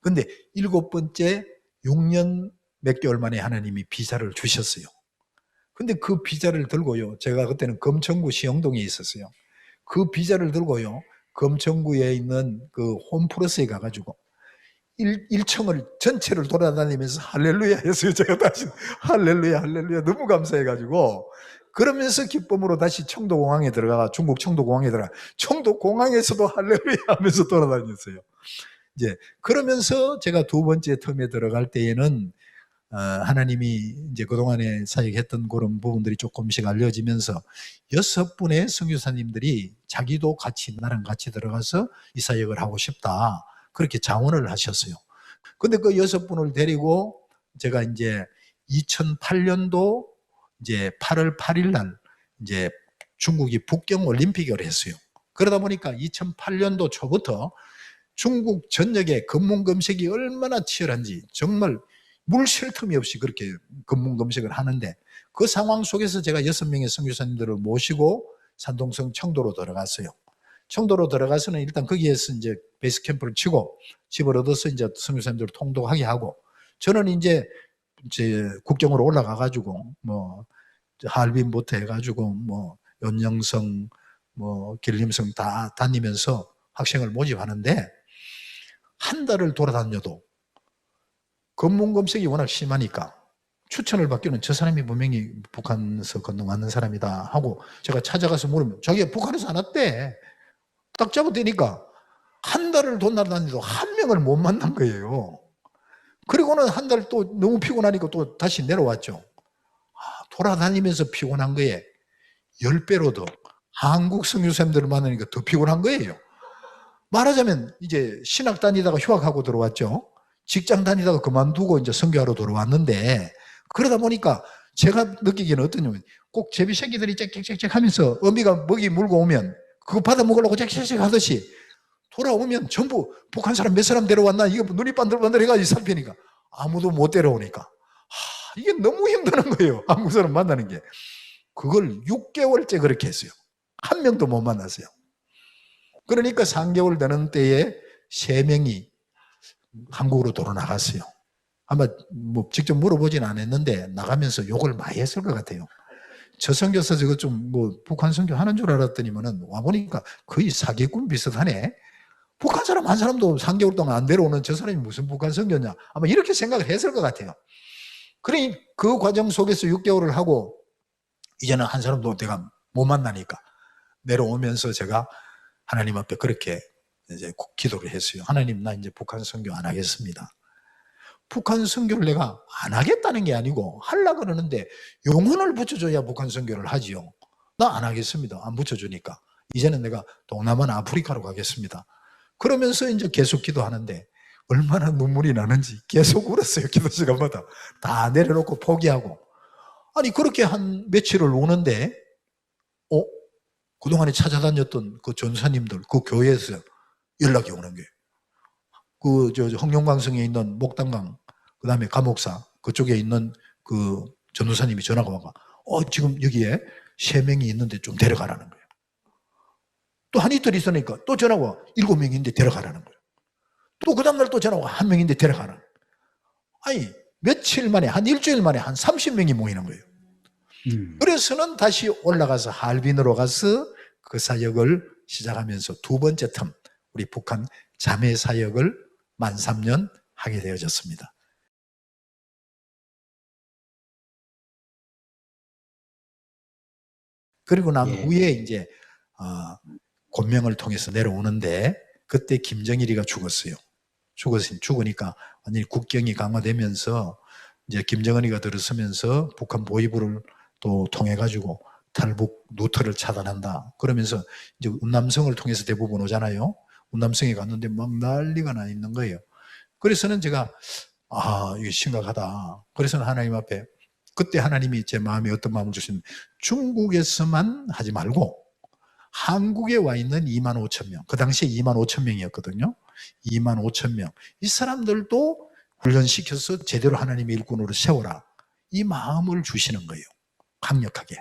근데 7번째 6년 몇 개월 만에 하나님이 비자를 주셨어요. 근데 그 비자를 들고요. 제가 그때는 검천구 시영동에 있었어요. 그 비자를 들고요. 검천구에 있는 그 홈플러스에 가가지고 1층을 전체를 돌아다니면서 할렐루야 했어요. 제가 다시 할렐루야 할렐루야 너무 감사해가지고 그러면서 기쁨으로 다시 청도공항에 들어가 중국 청도공항에 들어가 청도공항에서도 할렐루야 하면서 돌아다녔어요. 이제 그러면서 제가 두 번째 텀에 들어갈 때에는 하나님이 이제 그동안에 사역했던 그런 부분들이 조금씩 알려지면서 6분의 선교사님들이 자기도 같이 나랑 같이 들어가서 이 사역을 하고 싶다. 그렇게 자원을 하셨어요. 근데 그 6분을 데리고 제가 이제 2008년도 이제 8월 8일 날 이제 중국이 북경 올림픽을 했어요. 그러다 보니까 2008년도 초부터 중국 전역에 검문검색이 얼마나 치열한지 정말 물 쉴 틈이 없이 그렇게 검문검색을 하는데 그 상황 속에서 제가 6명의 선교사님들을 모시고 산동성 청도로 들어갔어요. 청도로 들어가서는 일단 거기에서 이제 베이스 캠프를 치고 집을 얻어서 이제 선교사님들을 통독하게 하고 저는 이제 국경으로 올라가가지고 뭐 하얼빈부터 해가지고 뭐 연영성 뭐 길림성 다 다니면서 학생을 모집하는데 한 달을 돌아다녀도 검문검색이 워낙 심하니까 추천을 받기는 저 사람이 분명히 북한에서 건너왔는 사람이다 하고 제가 찾아가서 물으면 자기가 북한에서 안 왔대. 딱 잡아대니까 한 달을 돌아다니도 한 명을 못 만난 거예요. 그리고는 한 달 또 너무 피곤하니까 또 다시 내려왔죠. 돌아다니면서 피곤한 거에 10배로 더 한국 선교사님들을 만나니까 더 피곤한 거예요. 말하자면 이제 신학 다니다가 휴학하고 들어왔죠. 직장 다니다가 그만두고 이제 선교하러 들어왔는데 그러다 보니까 제가 느끼기는 어떠냐면 꼭 제비 새끼들이 짹짹짹짹 하면서 어미가 먹이 물고 오면 그거 받아 먹으려고 짹짹짹 하듯이 돌아오면 전부 북한 사람 몇 사람 데려왔나 이거 눈이 반들반들 해가지고 살피니까 아무도 못 데려오니까 이게 너무 힘드는 거예요. 한국 사람 만나는 게. 그걸 6개월째 그렇게 했어요. 한 명도 못 만났어요. 그러니까 3개월 되는 때에 3명이 한국으로 돌아 나갔어요. 아마 뭐 직접 물어보진 않았는데 나가면서 욕을 많이 했을 것 같아요. 저 선교사 저거 좀 뭐 북한 선교 하는 줄 알았더니만은 와보니까 거의 사기꾼 비슷하네. 북한 사람 한 사람도 3개월 동안 안 데려오는 저 사람이 무슨 북한 선교냐. 아마 이렇게 생각을 했을 것 같아요. 그러니 그 과정 속에서 6개월을 하고 이제는 한 사람도 내가 못 만나니까 내려오면서 제가 하나님 앞에 그렇게 이제 기도를 했어요. 하나님, 나 이제 북한 선교 안 하겠습니다. 북한 선교를 내가 안 하겠다는 게 아니고 하려고 그러는데 영혼을 붙여줘야 북한 선교를 하지요. 나 안 하겠습니다. 안 붙여주니까. 이제는 내가 동남아나 아프리카로 가겠습니다. 그러면서 이제 계속 기도하는데 얼마나 눈물이 나는지 계속 울었어요. 기도 시간마다. 다 내려놓고 포기하고. 아니 그렇게 한 며칠을 우는데 그동안에 찾아다녔던 그 전사님들 그 교회에서 연락이 오는 거예요. 그 홍룡강성에 있는 목단강 그다음에 감옥사 그쪽에 있는 그 전도사님이 전화가 와가 지금 여기에 3명이 있는데 좀 데려가라는 거예요. 또 한 이틀 있으니까 또 전화가 와 7명인데 데려가라는 거예요. 또 그 다음날 또 전화가 와 1명인데 데려가라는 거예요. 아니 며칠 만에 한 일주일 만에 한 30명이 모이는 거예요. 그래서는 다시 올라가서 하얼빈으로 가서 그 사역을 시작하면서 두 번째 텀 우리 북한 자매 사역을 만 3년 하게 되어졌습니다. 그리고 난 후에 이제 권명을 통해서 내려오는데 그때 김정일이가 죽었어요. 죽으니까 완전히 국경이 강화되면서 이제 김정은이가 들어서면서 북한 보위부를 또 통해 가지고 탈북 루트를 차단한다. 그러면서 이제 운남성을 통해서 대부분 오잖아요. 운남성에 갔는데 막 난리가 나 있는 거예요. 그래서는 제가 이게 심각하다. 그래서는 하나님 앞에 그때 하나님이 제 마음에 어떤 마음을 주시면 중국에서만 하지 말고 한국에 와 있는 2만 5천 명, 그 당시에 2만 5천 명이었거든요. 2만 5천 명. 이 사람들도 훈련시켜서 제대로 하나님의 일꾼으로 세워라. 이 마음을 주시는 거예요. 강력하게.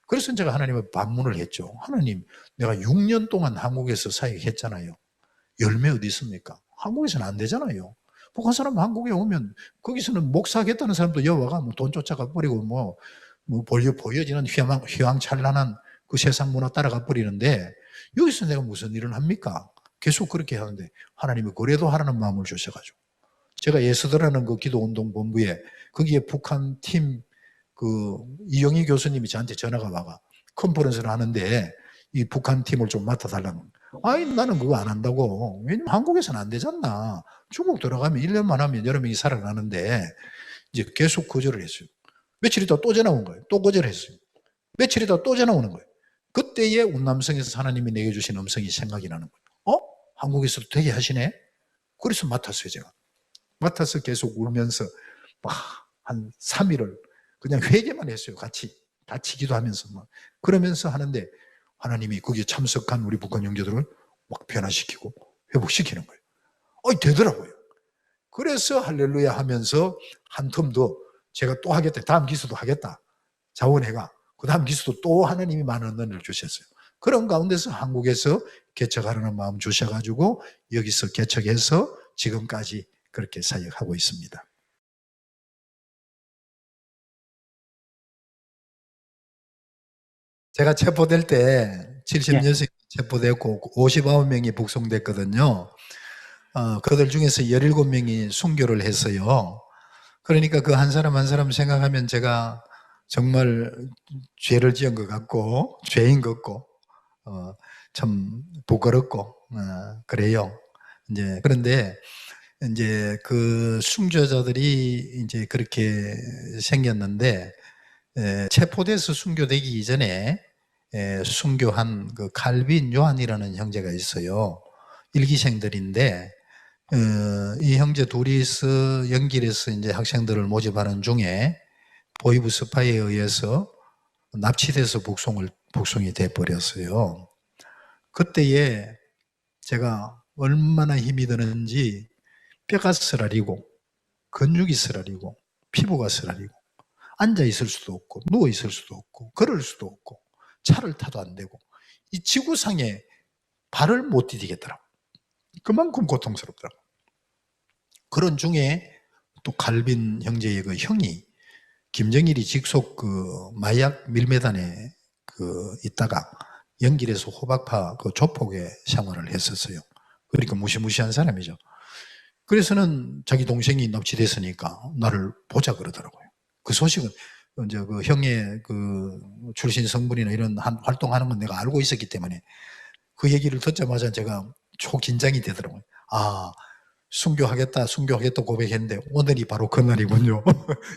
그래서 제가 하나님 앞에 반문을 했죠. 하나님, 내가 6년 동안 한국에서 사역했잖아요. 열매 어디 있습니까? 한국에서는 안 되잖아요. 북한 사람 한국에 오면 거기서는 목사하겠다는 사람도 여와가 뭐 돈 쫓아가 버리고 뭐 뭐 보여지는 휘황찬란한 그 세상 문화 따라가 버리는데 여기서 내가 무슨 일을 합니까? 계속 그렇게 하는데 하나님이 그래도 하라는 마음을 주셔가지고 제가 예수들하는 그 기도운동본부에 거기에 북한 팀 그 이영희 교수님이 저한테 전화가 와가 컨퍼런스를 하는데 이 북한 팀을 좀 맡아달라는 아니 나는 그거 안 한다고. 왜냐면 한국에서는 안 되잖아. 중국 들어가면 1년만 하면 여러 명이 살아나는데 이제 계속 거절을 했어요. 며칠 있다 또 전화 온 거예요. 또 거절했어요. 며칠 있다 또 전화 오는 거예요. 그때에 운남성에서 하나님이 내게 주신 음성이 생각이 나는 거예요. 한국에서도 되게 하시네? 그래서 맡았어요, 제가. 맡아서 계속 울면서 한 3일을 그냥 회개만 했어요. 같이 기도하면서 막. 그러면서 하는데 하나님이 거기에 참석한 우리 북한 형제들을 막 변화시키고 회복시키는 거예요. 되더라고요. 그래서 할렐루야 하면서 한 텀 더 제가 또 하겠다. 다음 기수도 하겠다. 자원회가. 그 다음 기수도 또 하나님이 많은 은혜를 주셨어요. 그런 가운데서 한국에서 개척하려는 마음 주셔가지고 여기서 개척해서 지금까지 그렇게 사역하고 있습니다. 제가 체포될 때 70년생이 체포됐고 59명이 북송됐거든요. 그들 중에서 17명이 순교를 했어요. 그러니까 그 한 사람 한 사람 생각하면 제가 정말 죄를 지은 것 같고 죄인 것 같고 참 부끄럽고 그래요. 이제 그런데 이제 그 순교자들이 이제 그렇게 생겼는데 체포돼서 순교되기 이전에 순교한 그 칼빈 요한이라는 형제가 있어요. 일기생들인데 이 형제 둘이서 연길에서 이제 학생들을 모집하는 중에 보이브 스파이에 의해서 납치돼서 북송이 돼 버렸어요. 그때에 제가 얼마나 힘이 드는지 뼈가 쓰라리고 근육이 쓰라리고 피부가 쓰라리고 앉아 있을 수도 없고 누워 있을 수도 없고 걸을 수도 없고 차를 타도 안 되고 이 지구상에 발을 못 디디겠더라고. 그만큼 고통스럽더라고. 그런 중에 또 갈빈 형제의 그 형이 김정일이 직속 그 마약 밀매단에 그 있다가 연길에서 호박파 그 조폭의 생활을 했었어요. 그러니까 무시무시한 사람이죠. 그래서는 자기 동생이 납치됐으니까 나를 보자 그러더라고요. 그 소식은 이제 그 형의 그 출신 성분이나 이런 활동하는 건 내가 알고 있었기 때문에 그 얘기를 듣자마자 제가 초긴장이 되더라고요. 순교하겠다 고백했는데 오늘이 바로 그날이군요.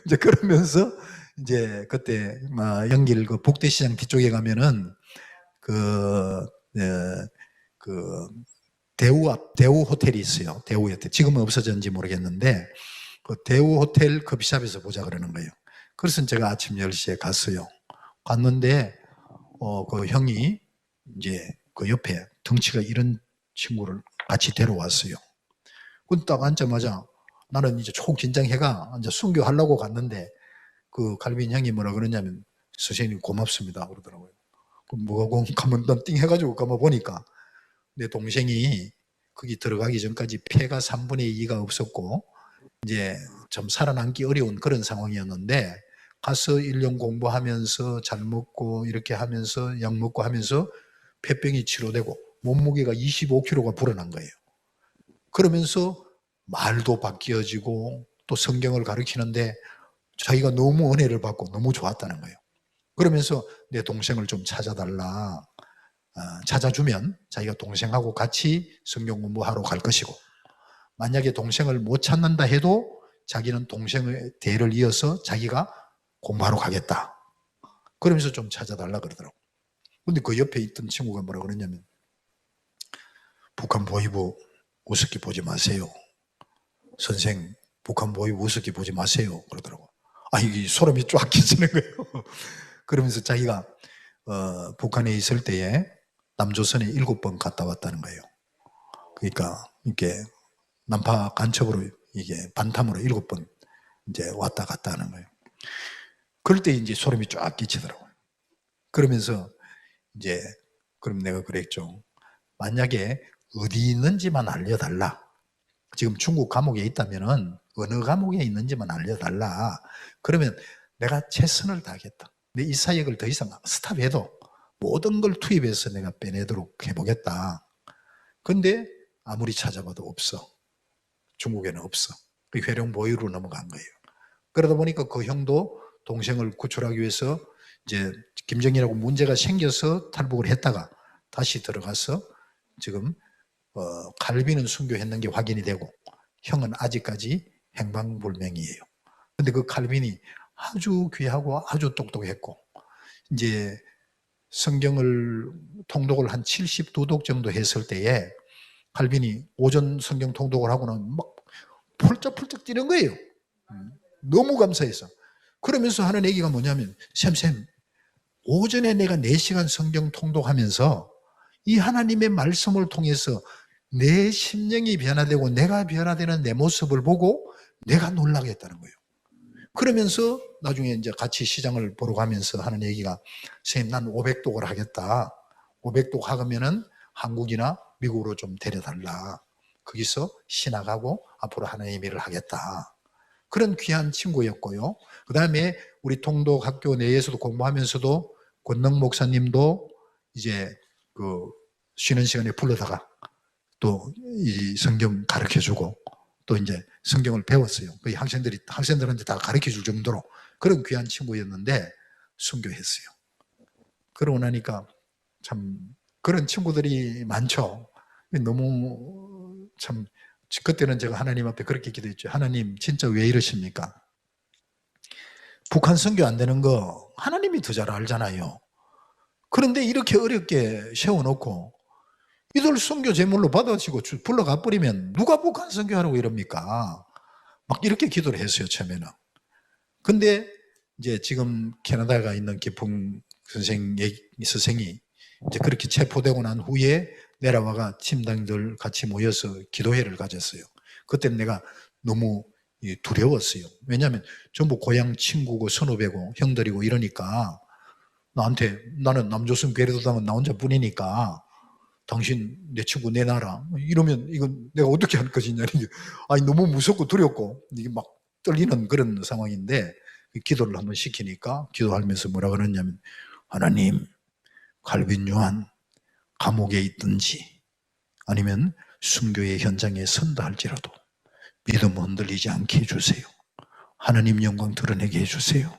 이제 그러면서 이제 그때 연길 그 북대시장 뒤쪽에 가면은 그, 그 대우 호텔이 있어요. 대우 호텔. 지금은 없어졌는지 모르겠는데 그 대우 호텔 커피숍에서 보자 그러는 거예요. 그래서 제가 아침 10시에 갔어요. 갔는데 그 형이 이제 그 옆에 덩치가 이런 친구를 같이 데려왔어요. 근데 딱 앉자마자 나는 이제 초긴장해가 이제 순교하려고 갔는데 그 갈빈 형이 뭐라 그러냐면 선생님 고맙습니다 그러더라고요. 그럼 뭐가 가면 띵 해가지고 가만 보니까 내 동생이 거기 들어가기 전까지 폐가 3분의 2가 없었고 이제 좀 살아남기 어려운 그런 상황이었는데 가서 1년 공부하면서 잘 먹고 이렇게 하면서 약 먹고 하면서 폐병이 치료되고 몸무게가 25kg가 불어난 거예요. 그러면서 말도 바뀌어지고 또 성경을 가르치는데 자기가 너무 은혜를 받고 너무 좋았다는 거예요. 그러면서 내 동생을 좀 찾아달라. 찾아주면 자기가 동생하고 같이 성경 공부하러 갈 것이고 만약에 동생을 못 찾는다 해도 자기는 동생의 대를 이어서 자기가 공부하러 가겠다. 그러면서 좀 찾아달라 그러더라고. 근데 그 옆에 있던 친구가 뭐라 그러냐면 북한 보이브 우습게 보지 마세요. 선생 북한 보이브 우습게 보지 마세요. 그러더라고. 이게 소름이 쫙 끼치는 거예요. 그러면서 자기가 북한에 있을 때에 남조선에 7번 갔다 왔다는 거예요. 그러니까 이렇게 난파 간첩으로 이게 반탐으로 7번 이제 왔다 갔다 하는 거예요. 그럴 때 이제 소름이 쫙 끼치더라고요. 그러면서 이제 그럼 내가 그랬죠. 만약에 어디 있는지만 알려달라. 지금 중국 감옥에 있다면은 어느 감옥에 있는지만 알려달라. 그러면 내가 최선을 다하겠다. 내 이 사역을 더 이상 스탑해도 모든 걸 투입해서 내가 빼내도록 해보겠다. 근데 아무리 찾아봐도 없어. 중국에는 없어. 그 회룡 보유로 넘어간 거예요. 그러다 보니까 그 형도 동생을 구출하기 위해서 이제 김정일하고 문제가 생겨서 탈북을 했다가 다시 들어가서 지금 갈비는 순교했는 게 확인이 되고 형은 아직까지 행방불명이에요. 근데 그 칼빈이 아주 귀하고 아주 똑똑했고 이제 성경을 통독을 한 72독 정도 했을 때에 칼빈이 오전 성경 통독을 하고는 막 펄쩍펄쩍 뛰는 거예요. 너무 감사해서. 그러면서 하는 얘기가 뭐냐면 쌤 오전에 내가 4시간 성경 통독하면서 이 하나님의 말씀을 통해서 내 심령이 변화되고 내가 변화되는 내 모습을 보고 내가 놀라게 했다는 거예요. 그러면서 나중에 이제 같이 시장을 보러 가면서 하는 얘기가 선생님 난 500독을 하겠다. 500독 하면은 한국이나 미국으로 좀 데려달라. 거기서 신학하고 앞으로 하나님의 일을 하겠다. 그런 귀한 친구였고요. 그 다음에 우리 통독학교 내에서도 공부하면서도 권능 목사님도 이제 그 쉬는 시간에 불러다가 또 이 성경 가르쳐주고 또 이제 성경을 배웠어요. 그 학생들한테 다 가르쳐줄 정도로 그런 귀한 친구였는데 순교했어요. 그러고 나니까 참 그런 친구들이 많죠. 너무 참 그때는 제가 하나님 앞에 그렇게 기도했죠. 하나님 진짜 왜 이러십니까? 북한 선교 안 되는 거 하나님이 더 잘 알잖아요. 그런데 이렇게 어렵게 세워놓고 이들 선교 제물로 받아치고 불러가 버리면 누가 북한 선교하라고 이럽니까? 막 이렇게 기도를 했어요, 처음에는. 근데 이제 지금 캐나다가 있는 기풍 스승이 이제 그렇게 체포되고 난 후에 내려와가 팀장들 같이 모여서 기도회를 가졌어요. 그때는 내가 너무 두려웠어요. 왜냐하면 전부 고향 친구고 선후배고 형들이고 이러니까 나한테 나는 남조선 괴뢰도당은 나 혼자뿐이니까 당신 내 친구 내놔라 이러면 이건 내가 어떻게 할 것이냐. 아니 너무 무섭고 두렵고 이게 막 떨리는 그런 상황인데 기도를 한번 시키니까 기도하면서 뭐라 그러냐면 하나님 칼빈 요한 감옥에 있든지 아니면 순교의 현장에 선다 할지라도 믿음 흔들리지 않게 해주세요. 하나님 영광 드러내게 해주세요.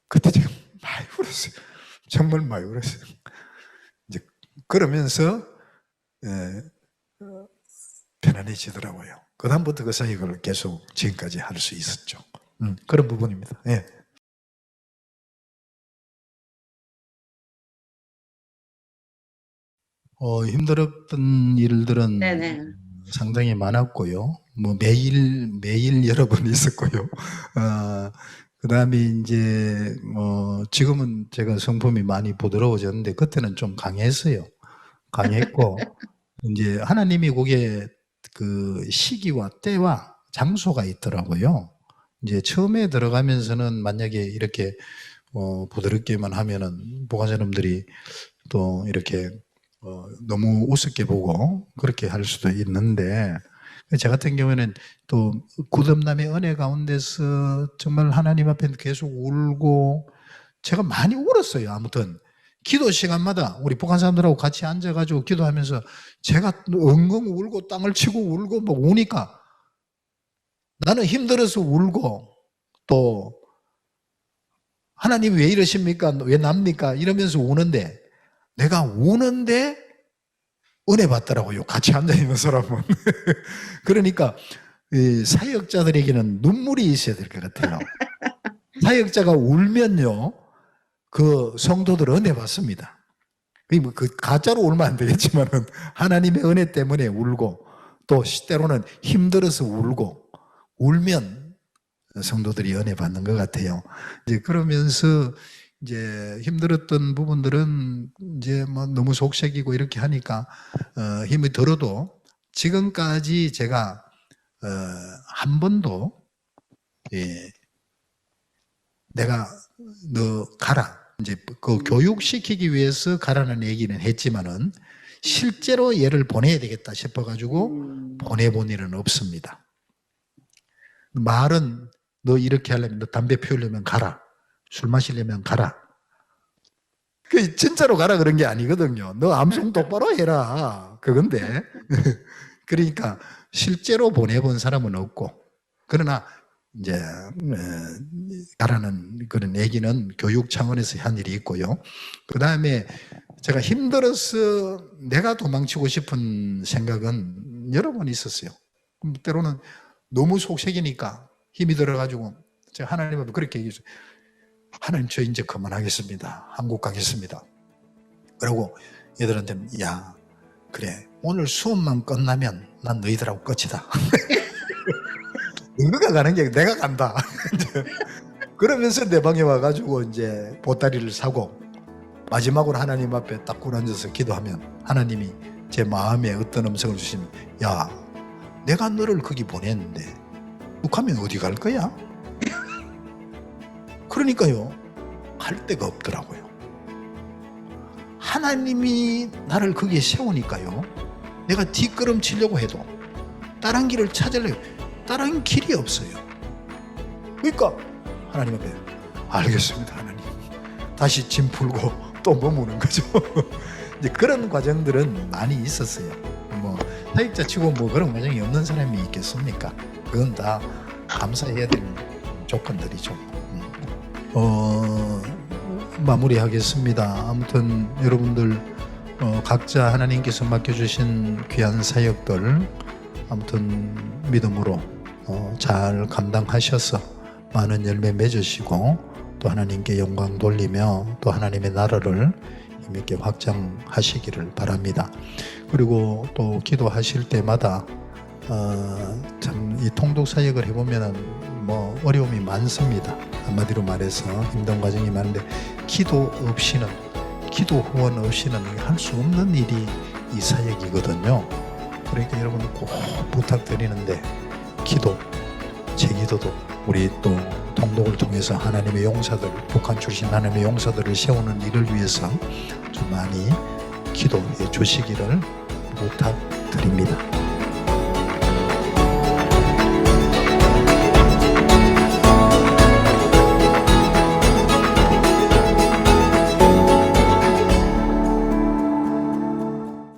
그때 제가 많이 울었어요. 정말 많이 울었어요. 이제 그러면서 편안해지더라고요. 그 다음부터 그 사역을 계속 지금까지 할 수 있었죠. 그런 부분입니다. 예. 힘들었던 일들은
네네.
상당히 많았고요. 뭐 매일 여러 번 있었고요. 그 다음에 이제 지금은 제가 성품이 많이 부드러워졌는데 그때는 좀 강했어요. 강했고 이제 하나님이 거기에 그 시기와 때와 장소가 있더라고요. 이제 처음에 들어가면서는 만약에 이렇게 부드럽게만 하면은 보관 사람들이 또 이렇게 너무 우습게 보고 그렇게 할 수도 있는데 저 같은 경우에는 또 구름남의 은혜 가운데서 정말 하나님 앞에 계속 울고 제가 많이 울었어요. 아무튼 기도 시간마다 우리 북한 사람들하고 같이 앉아가지고 기도하면서 제가 엉엉 울고 땅을 치고 울고 막 우니까 나는 힘들어서 울고 또 하나님 왜 이러십니까? 왜 납니까? 이러면서 우는데 내가 우는데 은혜 받더라고요. 같이 앉아있는 사람은. 그러니까 사역자들에게는 눈물이 있어야 될 것 같아요. 사역자가 울면요. 그 성도들 은혜 받습니다. 그 가짜로 울면 안 되겠지만은 하나님의 은혜 때문에 울고 또 때로는 힘들어서 울고 울면 성도들이 은혜 받는 것 같아요. 이제 그러면서 이제 힘들었던 부분들은 이제 뭐 너무 속색이고 이렇게 하니까 힘이 들어도 지금까지 제가 한 번도 내가 너 가라 이제 그 교육시키기 위해서 가라는 얘기는 했지만은 실제로 얘를 보내야 되겠다 싶어가지고 보내본 일은 없습니다. 말은 너 이렇게 하려면, 너 담배 피우려면 가라. 술 마시려면 가라. 그 진짜로 가라 그런 게 아니거든요. 너 암송 똑바로 해라. 그건데. 그러니까 실제로 보내본 사람은 없고, 그러나 이제 가라는 그런 얘기는 교육 차원에서 한 일이 있고요. 그 다음에 제가 힘들어서 내가 도망치고 싶은 생각은 여러 번 있었어요. 때로는 너무 속색이니까 힘이 들어가지고 제가 하나님 앞에 그렇게 얘기했어요. 하나님, 저 이제 그만하겠습니다. 한국 가겠습니다. 그리고 얘들한테는, 야, 그래, 오늘 수업만 끝나면 난 너희들하고 끝이다. 너가 가는 게 내가 간다. 그러면서 내 방에 와가지고 이제 보따리를 사고 마지막으로 하나님 앞에 딱 꿇어앉아서 기도하면 하나님이 제 마음에 어떤 음성을 주시면, 야, 내가 너를 거기 보냈는데 북하면 어디 갈 거야? 그러니까요, 갈 데가 없더라고요. 하나님이 나를 거기에 세우니까요, 내가 뒷걸음치려고 해도 다른 길을 찾으려고, 다른 길이 없어요. 그러니까 하나님 앞에, 알겠습니다 하나님, 다시 짐 풀고 또 머무는 거죠. 이제 그런 과정들은 많이 있었어요. 뭐 사역자 치고 뭐 그런 과정이 없는 사람이 있겠습니까? 그건 다 감사해야 될 조건들이죠. 마무리하겠습니다. 아무튼 여러분들 각자 하나님께서 맡겨주신 귀한 사역들 아무튼 믿음으로 잘 감당하셔서 많은 열매 맺으시고 또 하나님께 영광 돌리며 또 하나님의 나라를 힘있게 확장하시기를 바랍니다. 그리고 또 기도하실 때마다 참 이 통독 사역을 해보면 뭐 어려움이 많습니다. 한마디로 말해서 힘든 과정이 많은데 기도 없이는, 기도 후원 없이는 할 수 없는 일이 이 사역이거든요. 그러니까 여러분 꼭 부탁드리는데 기도, 제 기도도 우리 또 통독을 통해서 하나님의 용사들, 북한 출신 하나님의 용사들을 세우는 일을 위해서 좀 많이 기도해 주시기를 부탁드립니다.